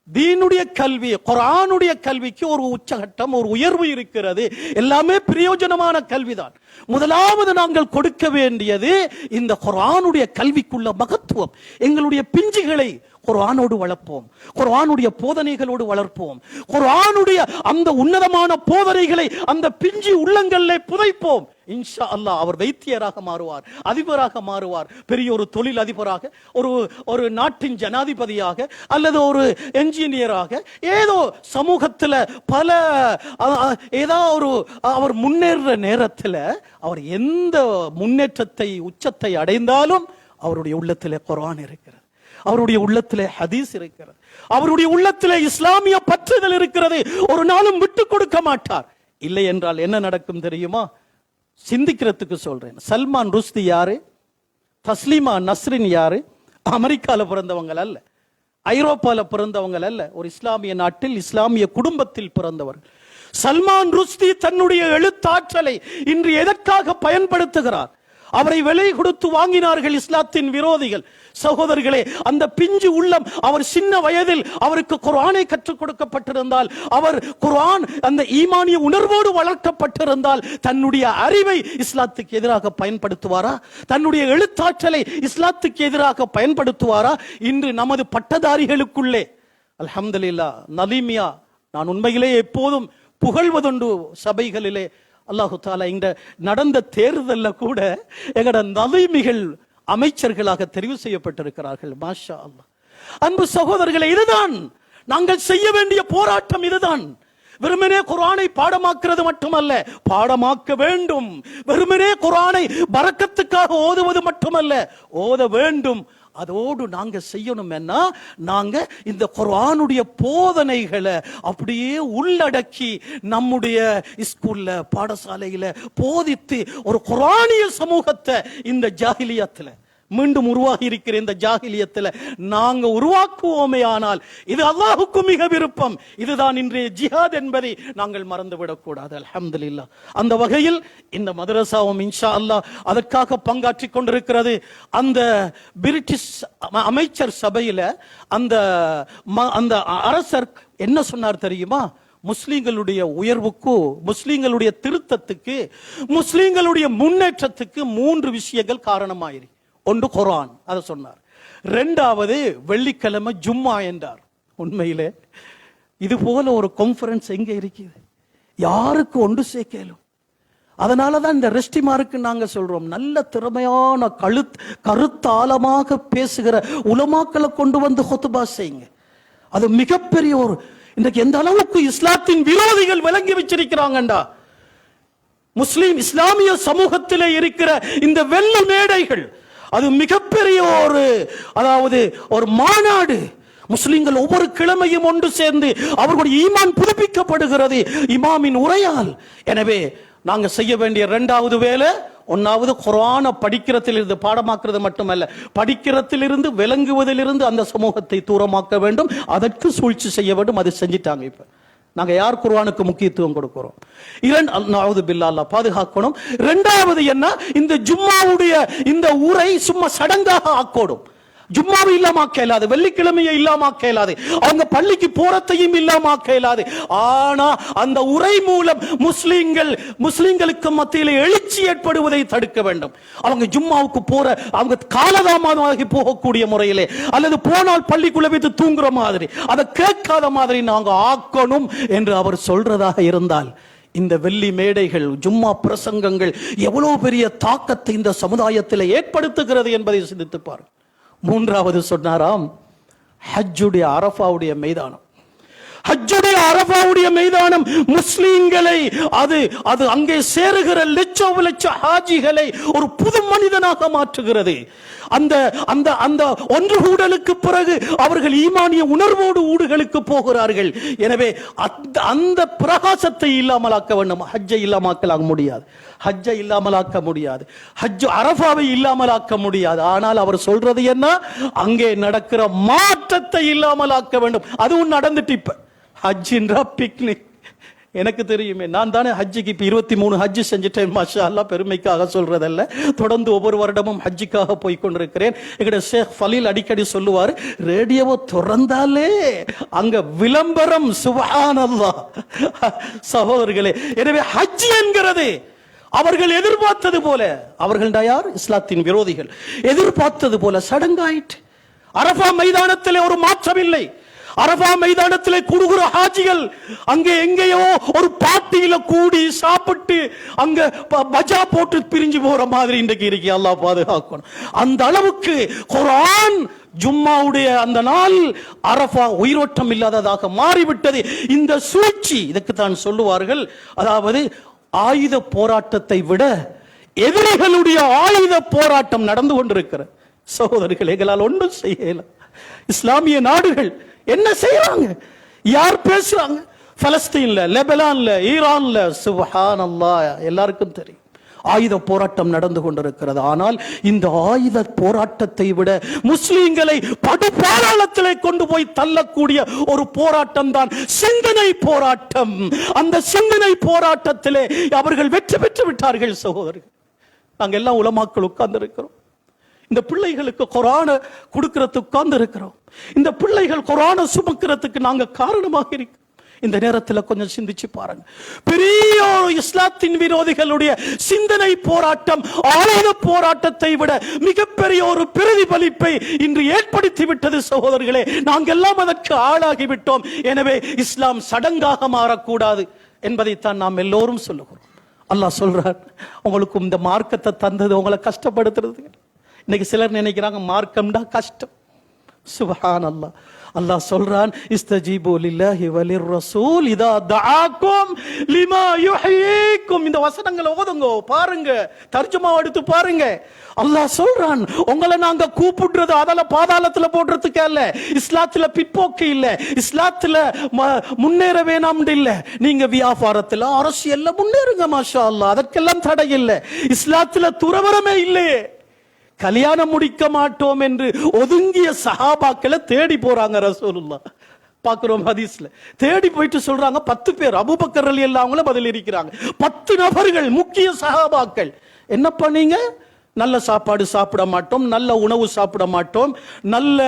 தீனுடைய கல்வி, குர்ஆனுடைய கல்விக்கு ஒரு உச்சகட்டம், ஒரு உயர்வு இருக்கிறது. எல்லாமே பிரயோஜனமான கல்விதான். முதலாவது நாங்கள் கொடுக்க வேண்டியது இந்த குர்ஆனுடைய கல்விக்குள்ள மகத்துவம். எங்களுடைய பிஞ்சுகளை குர்ஆனோடு வளர்ப்போம், குர்ஆனுடைய போதனைகளோடு வளர்ப்போம், குர்ஆனுடைய அந்த உன்னதமான போதனைகளை அந்த பிஞ்சு உள்ளங்களிலே புதைப்போம். இன்ஷா அல்லாஹ் அவர் வைத்தியராக மாறுவார், அதிபராக மாறுவார், பெரிய ஒரு தொழில் அதிபராக, ஒரு நாட்டின் ஜனாதிபதியாக, அல்லது ஒரு என்ஜினியராக, ஏதோ சமூகத்தில் அவர் முன்னேற நேரத்தில் அவர் எந்த முன்னேற்றத்தை உச்சத்தை அடைந்தாலும் அவருடைய உள்ளத்திலே குர்ஆன் இருக்கிறது, அவருடைய உள்ளத்திலே ஹதீஸ் இருக்கிறது, அவருடைய உள்ளத்திலே இஸ்லாமிய பற்றுதல் இருக்கிறது. ஒரு நாளும் விட்டு கொடுக்க மாட்டார். இல்லை என்றால் என்ன நடக்கும் தெரியுமா? சிந்திக்கிறதுக்கு சொல்றேன். சல்மான் ருஷ்தி யாரு? தஸ்லீமா நஸ்ரின் யாரு? அமெரிக்கால பிறந்தவங்க அல்ல, ஐரோப்பால பிறந்தவங்க அல்ல, ஒரு இஸ்லாமிய நாட்டில் இஸ்லாமிய குடும்பத்தில் பிறந்தவர். சல்மான் ருஷ்தி தன்னுடைய எழுத்தாற்றலை இன்று எதற்காக பயன்படுத்துகிறார்? அவரை விலை கொடுத்து வாங்கினார்கள் இஸ்லாத்தின் விரோதிகள். சகோதரர்களே, அந்த பிஞ்சு உள்ளம், அவர் சின்ன வயதில் அவருக்கு குர்ஆனை கற்றுக் கொடுக்கப்பட்டிருந்தால், அவர் குர்ஆன் அந்த ஈமானிய உணர்வோடு வளர்க்கப்பட்டிருந்தால், தன்னுடைய அறிவை இஸ்லாத்துக்கு எதிராக பயன்படுத்துவாரா? தன்னுடைய எழுத்தாற்றலை இஸ்லாத்துக்கு எதிராக பயன்படுத்துவாரா? இன்று நமது பட்டதாரிகளுக்குள்ளே அல்ஹம்துலில்லாஹ் நலீமியா, நான் உண்மையிலே எப்போதும் புகழ்வதுண்டு சபைகளிலே. அல்லாஹு தாலா இந்த நடந்த தேர்தல்ல கூட எங்கட நலீமிகள் அமைச்சர்களாக தெரிவு செய்யப்பட்டிருக்கிறார்கள். மாஷா அல்லாஹ். அன்பு சகோதரர்களே, இதுதான் நாங்கள் செய்ய வேண்டிய போராட்டம். இதுதான் வெறுமனே குர்ஆனை பாடமாக்குறது மட்டுமல்ல, பாடமாக்க வேண்டும். வெறுமனே குர்ஆனை பரக்கத்துக்காக ஓதுவது மட்டுமல்ல, ஓத வேண்டும். அதோடு நாங்க செய்யணும் என்ன, நாங்க இந்த குர்ஆனுடைய போதனைகளை அப்படியே உள்ளடக்கி நம்முடைய ஸ்கூல்ல பாடசாலையில போதித்து ஒரு குர்ஆனிய சமூகத்தை இந்த ஜாஹிலியத்துல மீண்டும் உருவாகி இருக்கிற இந்த ஜாஹிலியத்துல நாங்க உருவாக்குவோமே ஆனால் இது அல்லாஹ்வுக்கு மிக விருப்பம். இதுதான் இன்றைய ஜிஹாத் என்பதை நாங்கள் மறந்துவிடக் கூடாது. அல்ஹம்துலில்லாஹ். அந்த வகையில் இந்த மதரசாவும் இன்ஷா அல்லாஹ் அதற்காக பங்காற்றி கொண்டிருக்கிறது. அந்த பிரிட்டிஷ் அமைச்சர் சபையில அந்த அந்த அரசர் என்ன சொன்னார் தெரியுமா? முஸ்லிம்களுடைய உயர்வுக்கு, முஸ்லிம்களுடைய திருத்தத்துக்கு, முஸ்லிம்களுடைய முன்னேற்றத்துக்கு 3 விஷயங்கள் காரணமாயிரு. ஒன்று குர்ஆன், அதை சொன்னார். 2வது வெள்ளிக்கிழமை ஜும்மா என்றார். உண்மையிலே இது போல ஒரு கான்ஃபரன்ஸ் எங்க இருக்குது? யாருக்கு ஒன்று சேர்க்கலும்? அதனாலதான் இந்த ரெஸ்டிமாருக்கு நாங்க சொல்றோம், நல்ல திறமையான கருத்தாளமாக பேசுகிற உலமாக்களை கொண்டு வந்து ஹுத்பா செய்யுங்க. அது மிகப்பெரிய ஒரு, இன்றைக்கு எந்த அளவுக்கு இஸ்லாத்தின் விரோதிகள் விளங்கி வச்சிருக்கிறாங்கண்டா. இஸ்லாமிய சமூகத்திலே இருக்கிற இந்த வெள்ள மேடைகள், அது மிகப்பெரிய ஒரு, அதாவது ஒரு மாநாடு. முஸ்லிம்கள் ஒவ்வொரு கிழமையும் ஒன்று சேர்ந்து அவர்களுடைய ஈமான் புதுப்பிக்கப்படுகிறது இமாமின் உரையால். எனவே நாங்க செய்ய வேண்டிய 2வது வேலை, 1வது குர்ஆனை படிக்கிறதிலிருந்து பாடமாக்குறது மட்டுமல்ல, படிக்கிறதிலிருந்து விளங்குவதிலிருந்து அந்த சமூகத்தை தூரமாக்க வேண்டும். அதற்கு சூழ்ச்சி செய்ய வேண்டும். அது செஞ்சிட்டாங்க. இப்ப நாங்க யார் குர்ஆனுக்கு முக்கியத்துவம் கொடுக்கிறோம்? 2வது பில்லாஹ் பாதுகாக்கணும். 2வது என்ன, இந்த ஜும்மாவுடைய இந்த உரை சும்மா சடங்காக ஆக்கணும். ஜும்மாவை இல்லாமக்க இயலாது, வெள்ளிக்கிழமையை இல்லாமக்க இயலாது, அவங்க பள்ளிக்கு போறதையும் இல்லாமக்க இயலாது. ஆனா அந்த உரை மூலம் முஸ்லிம்களுக்கு மத்தியில் எழுச்சி ஏற்படுவதை தடுக்க வேண்டும். அவங்க ஜும்மாவுக்கு போற, அவங்க காலதாமதமாகி போகக்கூடிய முறையிலே, அல்லது போனால் பள்ளிக்குள்ள வைத்து தூங்குற மாதிரி, அதை கேட்காத மாதிரி நாங்க ஆக்கணும் என்று அவர் சொல்றதாக இருந்தால், இந்த வெள்ளி மேடைகள், ஜும்மா பிரசங்கங்கள் எவ்வளவு பெரிய தாக்கத்தை இந்த சமுதாயத்தில் ஏற்படுத்துகிறது என்பதை சிந்தித்து பாருங்கள். 3வது சொன்னாராம், ஹஜ்ஜுடைய அரஃபாவுடைய மைதானம். ஹஜ்ஜுடைய அரஃபாவுடைய மைதானம் முஸ்லிம்களை, அது அங்கே சேருகிற லட்ச ஹாஜிகளை ஒரு புது மனிதனாக மாற்றுகிறது. அந்த அந்த அந்த ஒன்று கூடலுக்கு பிறகு அவர்கள் ஈமானிய உணர்வோடு ஊடுகளுக்கு போகிறார்கள். எனவே அந்த பிரகாசத்தை இல்லாமலாக்க வேண்டும். ஹஜ்ஜை இல்லாமலாக்க முடியாது, ஹஜ்ஜை இல்லாமலாக்க முடியாது, ஹஜ் அரஃபாவை இல்லாமலாக்க முடியாது. ஆனால் அவர் சொல்றது என்ன, அங்கே நடக்கிற மாற்றத்தை இல்லாமலாக்க வேண்டும். அதுவும் நடந்துட்டு இப்ப ஹஜ்ஜின்றா பிக்னிக். எனக்கு தெரியுமே, நான் தானே ஹஜ்ஜிக்கு இப்ப 23 ஹஜ்ஜி செஞ்சுட்டேன். மாஷா அல்லாஹ், பெருமைக்காக சொல்றதல்ல, தொடர்ந்து ஒவ்வொரு வருடமும் ஹஜ்ஜிக்காக போய் கொண்டிருக்கிறேன். எங்கட ஷேக் ஃபலீல் அடிக்கடி சொல்லுவார், ரேடியோவை திறந்தாலே அங்க விளம்பரம். சுப்ஹானல்லாஹ் சகோதரர்களே, எனவே ஹஜ் என்கிறது அவர்கள் எதிர்பார்த்தது போல, அவர்கள் யார்? இஸ்லாத்தின் விரோதிகள் எதிர்பார்த்தது போல சடங்காயிற்று. அரஃபா மைதானத்திலே ஒரு மாற்றம் இல்லை. அரஃபா மைதானத்திலே கூடுகிற ஹாஜிகள் அங்கே எங்கேயோ ஒரு பாட்டியில கூடி சாப்பிட்டு அங்க பஜா போட்டு பிரிஞ்சு போற மாதிரி இன்றைக்கு இருக்கு. அல்லாஹ் பாதுகாக்கணும். அந்த அளவுக்கு குர்ஆன் ஜும்மாவுடைய அந்த நாள் அரஃபா உயிரோட்டம் இல்லாததாக மாறிவிட்டது. இந்த சூழ்ச்சி, இதுக்கு தான் சொல்லுவார்கள், அதாவது ஆயுத போராட்டத்தை விட எதிரிகளுடைய ஆயுத போராட்டம் நடந்து கொண்டிருக்கிற சகோதரர்கள், எங்களால் ஒன்றும் செய்யல. இஸ்லாமிய நாடுகள் என்ன செய்யறாங்க? யார் பேசுறாங்க? பலஸ்தீன்ல, லெபனான்ல, ஈரான்ல, சுப்ஹானல்லாஹ், எல்லாருக்கும் தெரியும் ஆயுத போராட்டம் நடந்து கொண்டிருக்கிறது. ஆனால் இந்த ஆயுத போராட்டத்தை விட முஸ்லிம்களை படுபாதாளத்திலே கொண்டு போய் தள்ளக்கூடிய ஒரு போராட்டம் தான் சிந்தனை போராட்டம். அந்த சிந்தனை போராட்டத்திலே அவர்கள் வெற்றி பெற்று விட்டார்கள். சகோதரர்கள், நாங்கள் எல்லாம் உலமாக்கள் உட்கார்ந்து இருக்கிறோம். இந்த பிள்ளைகளுக்கு குர்ஆனை கொடுக்கிறதுக்கு உட்கார்ந்து இருக்கிறோம். இந்த பிள்ளைகள் குர்ஆனை சுமக்கிறதுக்கு நாங்க காரணமாக இருக்கிறோம். இந்த நேரத்தில் கொஞ்சம் சிந்திச்சு பாருங்க. பெரிய இஸ்லாத்தின் விரோதிகளுடைய சிந்தனை போராட்டம், ஆயுத போராட்டத்தை விட மிகப்பெரிய ஒரு பிரதிபலிப்பை இன்று ஏற்படுத்தி விட்டது சகோதரர்களே. நாங்கள் எல்லாம் அதற்கு ஆளாகிவிட்டோம். எனவே இஸ்லாம் சடங்காக மாறக்கூடாது என்பதைத்தான் நாம் எல்லோரும் சொல்லுகிறோம். அல்லாஹ் சொல்றார், உங்களுக்கு இந்த மார்க்கத்தை தந்தது உங்களை கஷ்டப்படுத்துறது. இன்னைக்கு சிலர் நினைக்கிறாங்க மார்க்கம்டா கஷ்டம். சுப்ஹான் அல்லாஹ். அல்லாஹ் சொல்றான், இஸ்தஜீபு லில்லாஹி வலிர் ரசூல் இதா தஆக்கும் லிமா யுஹ்யீக்கும். இந்த வசனங்களை ஓதுங்க, பாருங்க, தர்ஜுமா எடுத்து பாருங்க. அல்லாஹ் சொல்றான், உங்களை நாங்க கூப்பிடுறது அதல பாதாளத்துல போடுறதுக்கு அல்ல, இஸ்லாத்துல பிற்போக்கு இல்ல, இஸ்லாத்துல முன்னேற வேணாம் இல்ல. நீங்க வியாபாரத்துல அரசியல்ல முன்னேறுங்க, மாஷா அல்லாஹ், அதற்கெல்லாம் தடை இல்லை. இஸ்லாத்துல துறவரமே இல்லையே. கல்யாணம் முடிக்க மாட்டோம் என்று ஒதுங்கிய சஹாபாக்களை தேடி போறாங்க ரசூலுல்லாஹ். பார்க்கிறோம் ஹதீஸ்ல. தேடி போயிட்டு சொல்றாங்க 10 பேர், அபூபக்கர் ரலியல்லாஹு அன்ஹு பதில் இருக்கிறாங்க. 10 நபர்கள் முக்கிய சஹாபாக்கள். என்ன பண்ணீங்க? நல்ல சாப்பாடு சாப்பிட மாட்டோம், நல்ல உணவு சாப்பிட மாட்டோம், நல்ல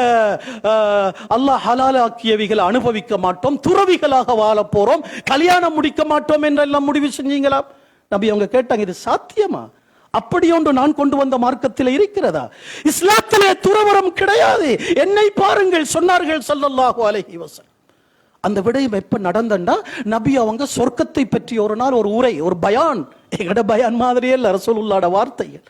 அல்லாஹ் ஹலாலாக்கியவைகளை அனுபவிக்க மாட்டோம், துறவிகளாக வாழ போறோம், கல்யாணம் முடிக்க மாட்டோம் என்றெல்லாம் முடிவு செஞ்சீங்களா? நபி அவங்க கேட்டாங்க, இது சாத்தியமா? அப்படி ஒன்று நான் கொண்டு வந்த மார்க்கத்தில் இருக்கிறதா? இஸ்லாத்திலே துறவரம் கிடையாது. என்னை பாருங்கள் சொன்னார்கள் ஸல்லல்லாஹு அலைஹி வஸல்லம். அந்த விடயம் எப்ப நடந்தண்டா, நபி அவங்க சொர்க்கத்தை பற்றி ஒரு நாள் ஒரு உரை, ஒரு பயான், எங்கட பயான் மாதிரியே இல்ல, ரசூலுல்லாஹ்வோட வார்த்தைகள்.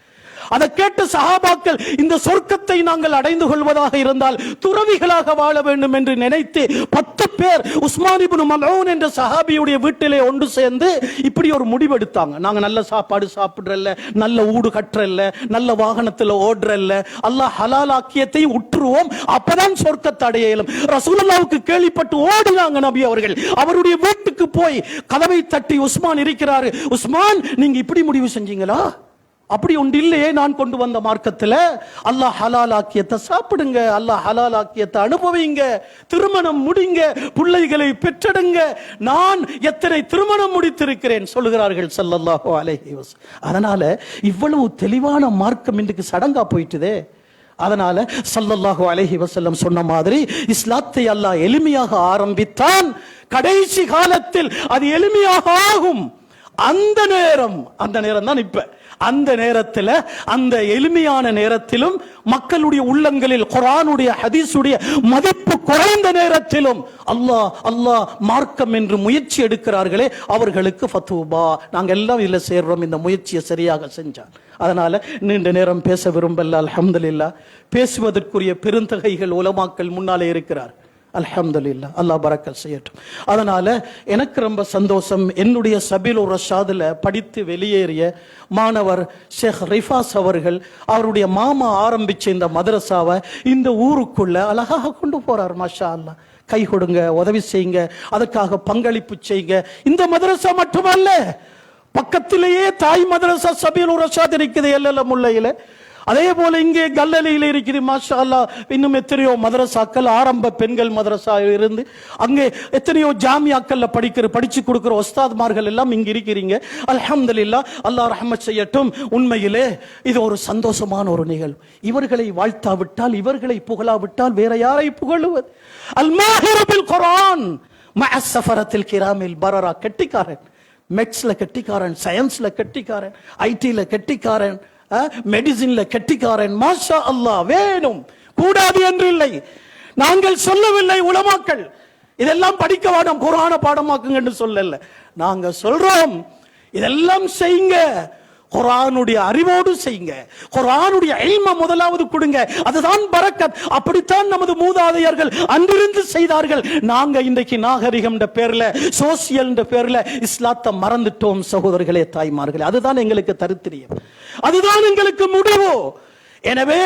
அதை கேட்ட சஹாபாக்கள், இந்த சொர்க்கத்தை நாங்கள் அடைந்து கொள்வதாக இருந்தால் துறவிகளாக வாழ வேண்டும் என்று நினைத்து 10 பேர் உஸ்மான் இப்னு மல்ஊன் என்ற சஹாபியுடைய வீட்டிலே ஒன்று சேர்ந்து இப்படி ஒரு முடிவெடுத்தாங்க. நாங்க நல்ல சாப்பாடு சாப்பிடுறல்ல, நல்ல ஊடு கட்டுறல்ல, நல்ல வாகனத்துல ஓடுறல்ல, அல்லாஹ் ஹலாலாக்கியத்தை உற்றுவோம், அப்பதான் சொர்க்கத்தை அடைய இயலும். ரசூலுல்லாஹ்வுக்கு கேள்விப்பட்டு ஓடுனாங்க நபி அவர்கள். அவருடைய வீட்டுக்கு போய் கதவை தட்டி, உஸ்மான் இருக்கிறாரு, உஸ்மான் நீங்க இப்படி முடிவு செஞ்சீங்களா? அப்படி ஒன்று இல்லையே, நான் கொண்டு வந்த மார்க்கத்தில் அல்லாஹ் ஹலாலாக்கியத்தை சாப்பிடுங்க, அல்லாஹ் ஹலாலாக்கியத்தை அனுபவிங்க, திருமணம் முடிங்க, பிள்ளைகளை பெற்றெடுங்க. நான் எத்தனை திருமணம் முடித்திருக்கிறேன் சொல்லுகிறார்கள் ஸல்லல்லாஹு அலைஹி வஸல்லம். அதனால இவ்வளவு தெளிவான மார்க்கம் இன்றைக்கு சடங்கா போயிட்டுதே. அதனால ஸல்லல்லாஹு அலைஹி வஸல்லம் சொன்ன மாதிரி இஸ்லாத்தை அல்லாஹ் எளிமையாக ஆரம்பித்தான், கடைசி காலத்தில் அது எளிமையாக ஆகும். அந்த நேரம் தான் இப்ப. அந்த நேரத்தில், அந்த எளிமையான நேரத்திலும் மக்களுடைய உள்ளங்களில் குர்ஆனுடைய ஹதீஸுடைய மதிப்பு குறைந்த நேரத்திலும் அல்லாஹ் மார்க்கம் என்று முயற்சி எடுக்கிறார்களே, அவர்களுக்கு ஃபதூபா. நாங்க எல்லாம் இல்ல சேர்றோம் இந்த முயற்சியை சரியாக செஞ்சார். அதனால நீண்ட நேரம் பேச விரும்பல. அல்ஹம்துலில்லாஹ், பேசுவதற்குரிய பெருந்தகைகள் உலமாக்கள் முன்னாலே இருக்கிறார். அல்ஹம்துலில்லாஹ், அல்லாஹ் பரக்கத் செய்யட்டும். அதனால எனக்கு ரொம்ப சந்தோஷம், என்னுடைய சபீலுர் ரஷாதுல படித்து வெளியேறிய மாணவர் ஷேக் ரிஃபாஸ் அவர்கள் அவருடைய மாமா ஆரம்பிச்ச இந்த மதரசாவை இந்த ஊருக்குள்ள அழகாக கொண்டு போறார். மாஷா அல்லாஹ், கை கொடுங்க, உதவி செய்யுங்க, அதற்காக பங்களிப்பு செய்யுங்க. இந்த மதரசா மட்டுமல்ல, பக்கத்திலேயே தாய் மதரசா சபீலுர் ரஷாத் இருக்குது எல்ல முல்லையில. அதே போல இங்கே கல்லலியில் இருக்குது. மாஷா அல்லாஹ், இன்னும் எத்தனையோ மதரசாக்கள், ஆரம்ப பெண்கள் மதரசா இருந்து அங்கே எத்தனையோ ஜாமியாக்கள்ல படிச்சு கொடுக்கிற உஸ்தாத்மார்கள் எல்லாம் இங்க இருக்கிறீங்க. அல்ஹம்துலில்லாஹ், அல்லாஹ் ரஹ்மத் செய்யட்டும். உண்மையிலே இது ஒரு சந்தோஷமான ஒரு நிகழ்வு. இவர்களை வாழ்த்தாவிட்டால், இவர்களை புகழாவிட்டால் வேற யாரை புகழுவது? அல் மாஹிர் பில் குர்ஆன் மஅ ஸஃபரத்தில் கிராமில் பரரா. கெட்டிக்காரன், மேத்ஸ்ல கெட்டிக்காரன், சயின்ஸ்ல கெட்டிக்காரன், ஐடில கெட்டிக்காரன், மெடிசின்ல கெட்டிக்காரன். மாஷா அல்லாஹ், வேணும், கூடாது என்று இல்லை. நாங்கள் சொல்லவில்லை உலமாக்கள் இதெல்லாம் படிக்க வேண்டாம், குர்ஆனை பாடமாக்குங்க என்று சொல்லல. நாங்க சொல்றோம், இதெல்லாம் செய்யுங்க, குர்ஆனுடைய அறிவோடு செய்யுங்க, குர்ஆனுடைய இல்ம முதலாவது கொடுங்க, அதுதான் பரக்கத். அப்படித்தான் நமது மூதாதையர்கள் அன்றிருந்து செய்தார்கள். நாங்க இன்றைக்கு நாகரிகம் என்ற பேர்ல, சோசியல் என்ற பேர்ல இஸ்லாத்தை மறந்துட்டோம் சகோதரர்களே, தாய்மார்களே. அதுதான் எங்களுக்கு தரித்திரியம், அதுதான் எங்களுக்கு முடிவு. எனவே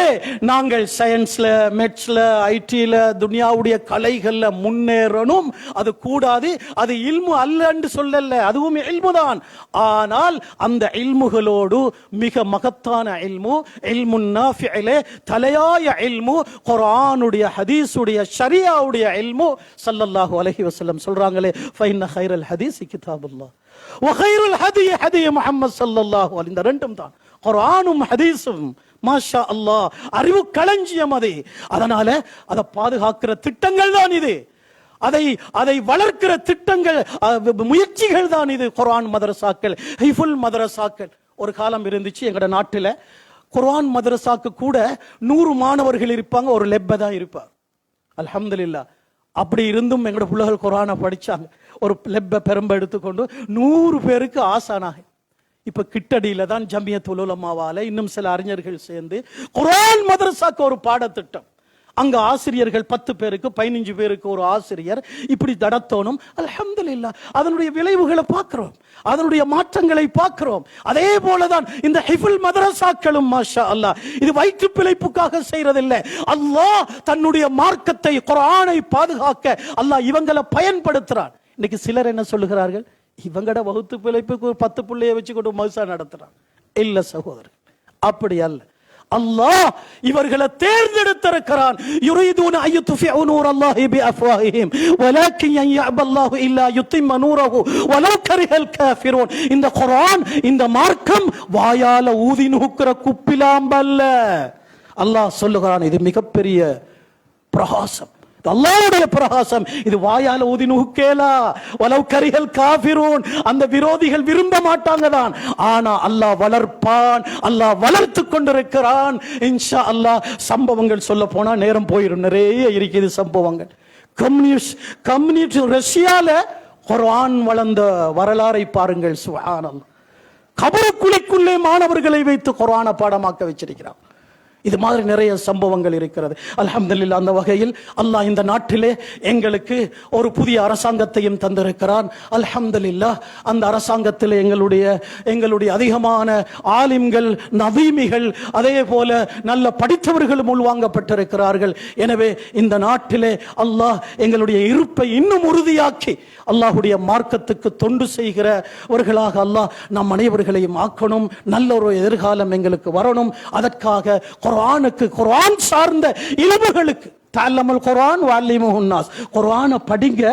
நாங்கள் சயின்ஸ்ல, மெட்ஸ்ல, ஐடில, துனியாவுடைய கலைகள்ல முன்னேறணும். அது கூடாது, அது இல்மு அல்ல என்று சொல்லல, அதுவும் இல்முதான். ஆனால் அந்த இல்முகளோடு மிக மகத்தான இல்மு, இல்முன் நாஃபிஇலே தலையாய இல்மு, குர்ஆனுடைய ஹதீஸுடைய ஷரியாவுடைய இல்மு. ஸல்லல்லாஹு அலைஹி வஸல்லம் சொல்றாங்களே, ஃபைன்ன கைரல் ஹதீஸ் கிதாபுல்லாஹ் வ கைருல் ஹதி ஹதி முஹம்மது ஸல்லல்லாஹு அலைஹி. இந்த ரெண்டும் தான், குர்ஆனும் ஹதீஸும் மாஷா அல்லாஹ் அறிவு களஞ்சியம் அது. அதனால அதை பாதுகாக்கிற திட்டங்கள் தான் இது, அதை வளர்க்கிற திட்டங்கள் முயற்சிகள் தான் இது. குர்ஆன் மதரசாக்கள், ஹிஃபுல் மதரசாக்கள் ஒரு காலம் இருந்துச்சு எங்கட நாட்டில். குர்ஆன் மதரசாக்கு கூட 100 மாணவர்கள் இருப்பாங்க, ஒரு லெப்ப தான் இருப்பாங்க. அல்ஹம்துலில்லாஹ். அப்படி இருந்தும் எங்கட பிள்ளைகள் குர்ஆனை படிச்சாங்க. ஒரு லெப்ப பெரும்ப எடுத்துக்கொண்டு 100 பேருக்கு ஆசானாக. இப்ப கிட்டடியில தான் ஜமியத்துல் உலமாவால இன்னும் சில அறிஞர்கள் சேர்ந்து குர்ஆன் மதரசாக்கு ஒரு பாடத்திட்டம். அங்க ஆசிரியர்கள் 10 பேருக்கு 15 பேருக்கு ஒரு ஆசிரியர் இப்படி நடத்தணும். அல்ஹம்துலில்லாஹ். அதனுடைய விளைவுகளை பார்க்கிறோம், அதனுடைய மாற்றங்களை பார்க்கிறோம். அதே போலதான் இந்த ஹிஃபுல் மதரசாக்களும் மாஷா அல்லாஹ் இது வயிற்று பிழைப்புக்காக செய்யறதில்லை. அல்லாஹ் தன்னுடைய மார்க்கத்தை குர்ஆனை பாதுகாக்க அல்லாஹ் இவங்களை பயன்படுத்துறான். இன்னைக்கு சிலர் என்ன சொல்லுகிறார்கள், இவங்கட வகுத்து பிழைப்புக்கு 10 பிள்ளைய வச்சுக்கொண்டு மதுசா நடத்துறான். இல்ல சகோதரர், அப்படி அல்ல. அல்லாஹ் இவர்களை தேர்ந்தெடுத்திருக்கிறான். யுரீதுன அய்யுத்ஃபிஉ நூரல்லாஹி பிஅஃவாஹிஹிம் வலக்கின் யஅபல்லாஹு இல்லா யுத்திம்ம நூரஹு வலவ் கரிஹல் காஃபிரூன். இந்த குர்ஆன், இந்த மார்க்கம் வாயால ஊதி நூக்குற குப்பிலாம்பல்ல. அல்லாஹ் சொல்லுகிறான், இது மிகப்பெரிய பிரகாசம், அல்லாஹ்வுடைய பிரகாசம். இது வாயால ஊதி நுகேலா வலவ் கரிஹல் காஃபிரூன். அந்த விரோதிகள் விரும்ப மாட்டாங்க தான், ஆனா அல்லாஹ் வளர்ப்பான், அல்லாஹ் வளர்த்து கொண்டிருக்கிறான். இன்ஷா அல்லாஹ் சம்பவங்கள் சொல்ல போனா நேரம் போயிடும், நிறைய இருக்குது சம்பவங்கள். கம்யூனிஸ்ட் ரஷ்யால குர்ஆன் வளர்ந்த வரலாறை பாருங்கள். சுப்ஹானல்லாஹ். கபருக்குழிக்குள்ளே மாணவர்களை வைத்து குர்ஆனை பாடமாக்க வச்சிருக்கிறான். இது மாதிரி நிறைய சம்பவங்கள் இருக்கிறது. அல்ஹம்துலில்லாஹ். அந்த வகையில் அல்லாஹ் இந்த நாட்டிலே எங்களுக்கு ஒரு புதிய அரசாங்கத்தையும் தந்திருக்கிறான். அல்ஹம்துலில்லாஹ். அந்த அரசாங்கத்தில் எங்களுடைய அதிகமான ஆலிம்கள், நதீமிகள், அதே போல நல்ல படித்தவர்களும் உள்வாங்கப்பட்டிருக்கிறார்கள். எனவே இந்த நாட்டிலே அல்லாஹ் எங்களுடைய இருப்பை இன்னும் உறுதியாக்கி அல்லாஹுடைய மார்க்கத்துக்கு தொண்டு செய்கிறவர்களாக அல்லாஹ் நம் அனைவர்களையும் ஆக்கணும். நல்ல ஒரு எதிர்காலம் எங்களுக்கு வரணும். அதற்காக குர்ஆனுக்கு, குர்ஆன் சார்ந்த இல்முகளுக்கு தஅல்லமுல் குர்ஆன் வஅல்லிமுஹுன் நாஸ், குர்ஆனை படிங்க,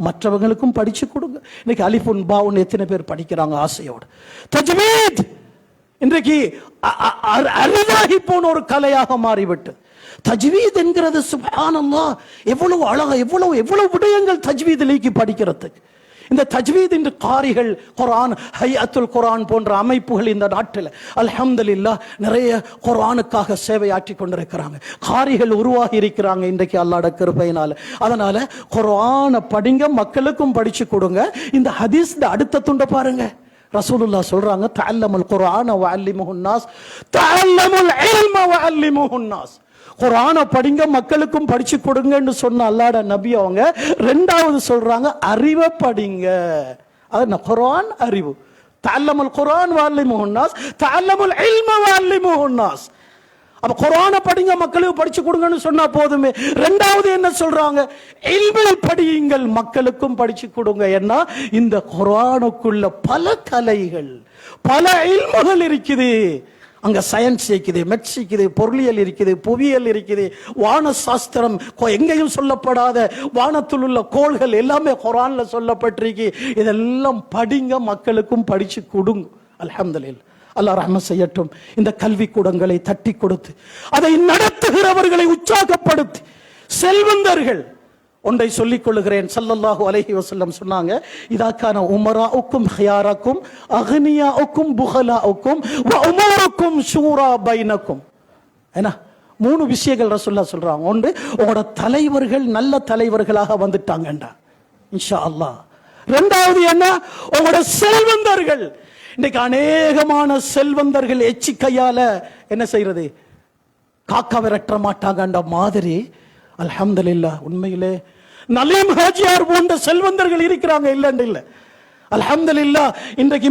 மற்றவங்களுக்கும் படிச்சு கொடுங்க. இன்னைக்கு அலிஃபுன் பாவுன் எத்தனை பேர் படிக்கிறாங்க ஆசையோடு. தஜ்வீத் இன்றைக்கு அரிதாகி போன ஒரு கலையாக மாறிவிட்டு. தஜ்வீத் என்கிறது சுப்ஹானல்லாஹ் எவ்வளவு அழகா, எவ்வளவு விடயங்கள் தஜ்வீதிலேக்கு படிக்கிறதுக்கு. இந்த தஜ்வீத் என்ற காரிகள், குர்ஆன் ஹைஅத்துல் குர்ஆன் போன்ற அமைப்புகள் இந்த நாட்டில் அல்ஹம்துலில்லாஹ் நிறைய குர்ஆனுக்காக சேவையாற்றி கொண்டிருக்கிறாங்க. காரிகள் உருவாகி இருக்கிறாங்க இன்றைக்கு அல்லாஹ்வுடைய கிருபையினால. அதனால குர்ஆனை படிங்க, மக்களுக்கும் படிச்சு கொடுங்க. இந்த ஹதீஸ் அடுத்த துண்டை பாருங்க. ரசூலுல்லாஹ் சொல்றாங்க, தஅல்லமுல் குர்ஆன வஅல்லிமுஹுன் நாஸ், தஅல்லமுல் இல்ம வஅல்லிமுஹுன் நாஸ். குர்ஆனை படிங்க, மக்களுக்கும் படிச்சு கொடுங்கன்னு சொன்ன அல்லாஹ்வுடைய நபி அவங்க ரெண்டாவது சொல்றாங்க, அறிவை படிங்க. அது குர்ஆன் அறிவு. தஅல்லமுல் குர்ஆன் வஅல்லிமுஹுன் நாஸ், தஅல்லமுல் இல்ம வஅல்லிமுஹுன் நாஸ். அப்ப குர்ஆனை படிங்க, மக்களுக்கு படிச்சு கொடுங்கன்னு சொன்னா போதுமே. ரெண்டாவது என்ன சொல்றாங்க, இல்மை படியுங்கள், மக்களுக்கும் படிச்சு கொடுங்க. ஏன்னா இந்த குர்ஆனுக்குள்ள பல கலைகள், பல இல்முகள் இருக்குது. அங்க சயின்ஸ் இருக்குது, மெட்ஸ் இருக்குது, பொருளியல் இருக்குது, புவியியல் இருக்குது, வான சாஸ்திரம், எங்கேயும் சொல்லப்படாத வானத்தில் உள்ள கோள்கள் எல்லாமே குர்ஆன்ல சொல்லப்பட்டிருக்கு. இதெல்லாம் படிங்க, மக்களுக்கும் படிச்சு கொடுங்க. அல்ஹம்துலில்லாஹ். அல்லாஹ் ரஹ்மத் செய்யட்டும். இந்த கல்வி கூடங்களை தட்டி கொடுத்து அதை நடத்துகிறவர்களை உற்சாகப்படுத்தி, செல்வந்தர்கள் ஒன்றை சொல்லிக் கொள்ளுகிறேன். ஸல்லல்லாஹு அலைஹி வஸல்லம் சொன்னாங்க, இதா கான உமராஉக்கும் ஹியாரக்கும் அக்னியாஉக்கும் புகலாஉக்கும் வ உமருக்கும் ஷூரா பைனக்கும். என்ன 3 விஷயங்கள் ரசூலுல்லாஹ் சொல்றாங்க. ஒன்று, உங்களோட தலைவர்கள் நல்ல தலைவர்களாக வந்துட்டாங்கண்டா இன்ஷா அல்லாஹ். ரெண்டாவது என்ன, உங்களோட செல்வந்தர்கள். இன்னைக்கு அநேகமான செல்வந்தர்கள் எச்சி கையால என்ன செய்யறது, காக்கா விரட்ட மாட்டாங்கன்ற மாதிரி. அல்ஹம்துலில்லாஹ். உண்மையிலே நலீம் ஹாஜியார் போன்ற செல்வந்தர்கள் இருக்கிறாங்க, இல்லன்னு இல்ல. அல்ஹம்துலில்லாஹ். இன்றைக்கு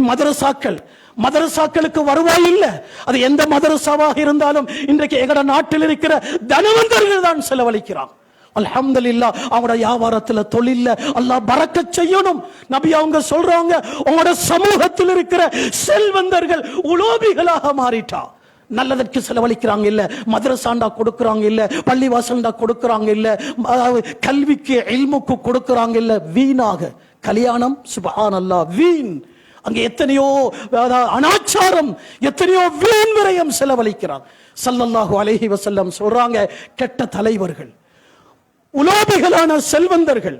மதரசாக்களுக்கு வருவாய் இல்ல. அது எந்த மதரசாவாக இருந்தாலும் இன்றைக்கு எங்கட நாட்டில் இருக்கிற தனவந்தர்கள் தான் செலவழிக்கிறாங்க. அல்ஹம்துலில்லாஹ். அவங்களோட வியாபாரத்துல, தொழில்ல அல்லாஹ் பரக்கத் செய்யணும். நபி அவங்க சொல்றாங்க, உங்களோட சமூகத்தில் இருக்கிற செல்வந்தர்கள் உலோபிகளாக மாறிட்டா. நல்லதற்கு செலவழிக்கிறாங்க இல்ல, மதரசாண்டா கொடுக்கறாங்க இல்ல, பள்ளிவாசல்டா கொடுக்கறாங்க இல்ல, கல்விக்கு இல்முக்கு கொடுக்கறாங்க இல்ல, வீணாக கல்யாணம் சுப்ஹானல்லாஹ் வீண். அங்கே எத்தனையோ அனாச்சாரம், எத்தனையோ வீண் விரயம் செலவழிக்கிறார். ஸல்லல்லாஹு அலைஹி வஸல்லம் சொல்றாங்க, கெட்ட தலைவர்கள், உலோபிகளான செல்வந்தர்கள்,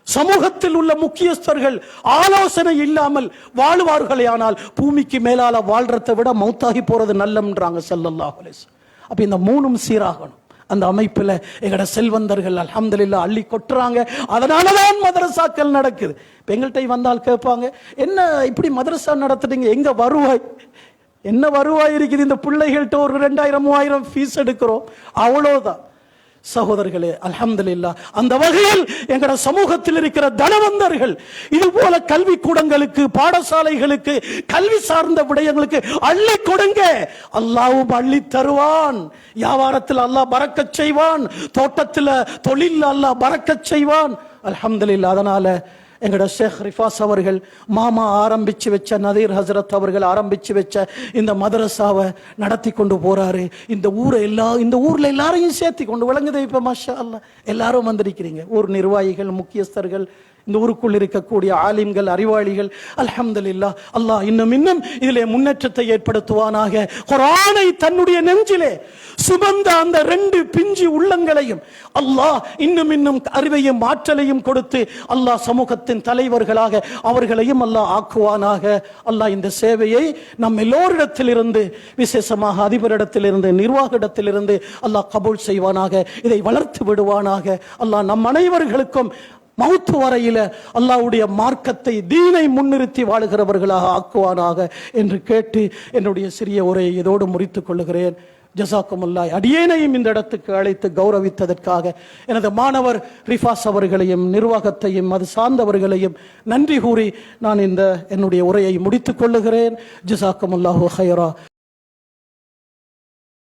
சமூகத்தில் உள்ள முக்கியஸ்தர்கள் ஆலோசனை இல்லாமல் வாழ்வார்களே ஆனால் பூமிக்கு மேலால வாழ்றதை விட மௌத்தாகி போறது நல்லம்ன்றாங்க ஸல்லல்லாஹு அலைஹி வஸல்லம். அப்ப இந்த மூணும் சீராகணும். அந்த அமைப்புல எங்கட செல்வந்தர்கள் அல்ஹம்துலில்லாஹ் அள்ளி கொட்டுறாங்க. அதனாலதான் மதரசாக்கள் நடக்குது. எங்கள்கிட்ட வந்தால் கேட்பாங்க, என்ன இப்படி மதரசா நடத்துறீங்க, எங்க வருவாய், என்ன வருவாய் இருக்குது, இந்த பிள்ளைகள்கிட்ட ஒரு 2000-3000 ஃபீஸ் எடுக்கிறோம், அவ்வளவுதான். சகோதரர்களே, அல்ஹம்துலில்லாஹ் அந்த வகையில் எங்கட சமூகத்தில் இருக்கிற தனவந்தர்கள் இது போல கல்வி கூடங்களுக்கு, பாடசாலைகளுக்கு, கல்வி சார்ந்த விடயங்களுக்கு அள்ளி கொடுங்க. அல்லாஹ்வும் அள்ளி தருவான். வியாபாரத்தில் அல்லாஹ் பரக்கத் செய்வான், தோட்டத்தில் தொழில் அல்லாஹ் பரக்கத் செய்வான். அல்ஹம்துலில்லாஹ். அதனால எங்கட ஷேக் ரிஃபாஸ் அவர்கள் மாமா ஆரம்பிச்சு வச்ச, நதீர் ஹசரத் அவர்கள் ஆரம்பிச்சு வச்ச இந்த மதரசாவை நடத்தி கொண்டு போறாரு. இந்த ஊர்ல எல்லாரையும் சேர்த்தி கொண்டு விளங்குது. இப்ப மாஷா அல்லாஹ் எல்லாரும் வந்திருக்கிறீங்க, ஊர் நிர்வாகிகள், முக்கியஸ்தர்கள், இந்த ஊருக்குள் இருக்கக்கூடிய ஆலிம்கள், அறிவாளிகள். அல்ஹம்துலில்லாஹ். அல்லாஹ் இன்னும் இதிலே முன்னேற்றத்தை ஏற்படுத்துவானாக. குர்ஆனை தன்னுடைய நெஞ்சிலே சுமந்த அந்த 2 பிஞ்சு உள்ளங்களையும் அல்லாஹ் இன்னும் அறிவையும் ஆற்றலையும் கொடுத்து அல்லாஹ் சமூகத்தின் தலைவர்களாக அவர்களையும் அல்லாஹ் ஆக்குவானாக. அல்லாஹ் இந்த சேவையை நம் எல்லோரிடத்திலிருந்து, விசேஷமாக அதிபரிடத்திலிருந்து, நிர்வாகத்திலிருந்து அல்லாஹ் கபூல் செய்வானாக. இதை வளர்த்து விடுவானாக. அல்லாஹ் நம் அனைவர்களுக்கும் மௌத்து வரையில அல்லாஹ்வுடைய மார்க்கத்தை, தீனை முன்னிறுத்தி வாழுகிறவர்களாக ஆக்குவானாக என்று கேட்டு என்னுடைய சிறிய உரையை இதோடு முறித்துக் கொள்ளுகிறேன். ஜஸாக்குமுல்லாஹ். அடியேனையும் இந்த இடத்துக்கு அழைத்து கௌரவித்ததற்காக எனது மாணவர் ரிஃபாஸ் அவர்களையும், நிர்வாகத்தையும், அது சார்ந்தவர்களையும் நன்றி கூறி நான் இந்த என்னுடைய உரையை முடித்துக் கொள்ளுகிறேன். ஜஸாக்குமுல்லாஹு ஹைரா.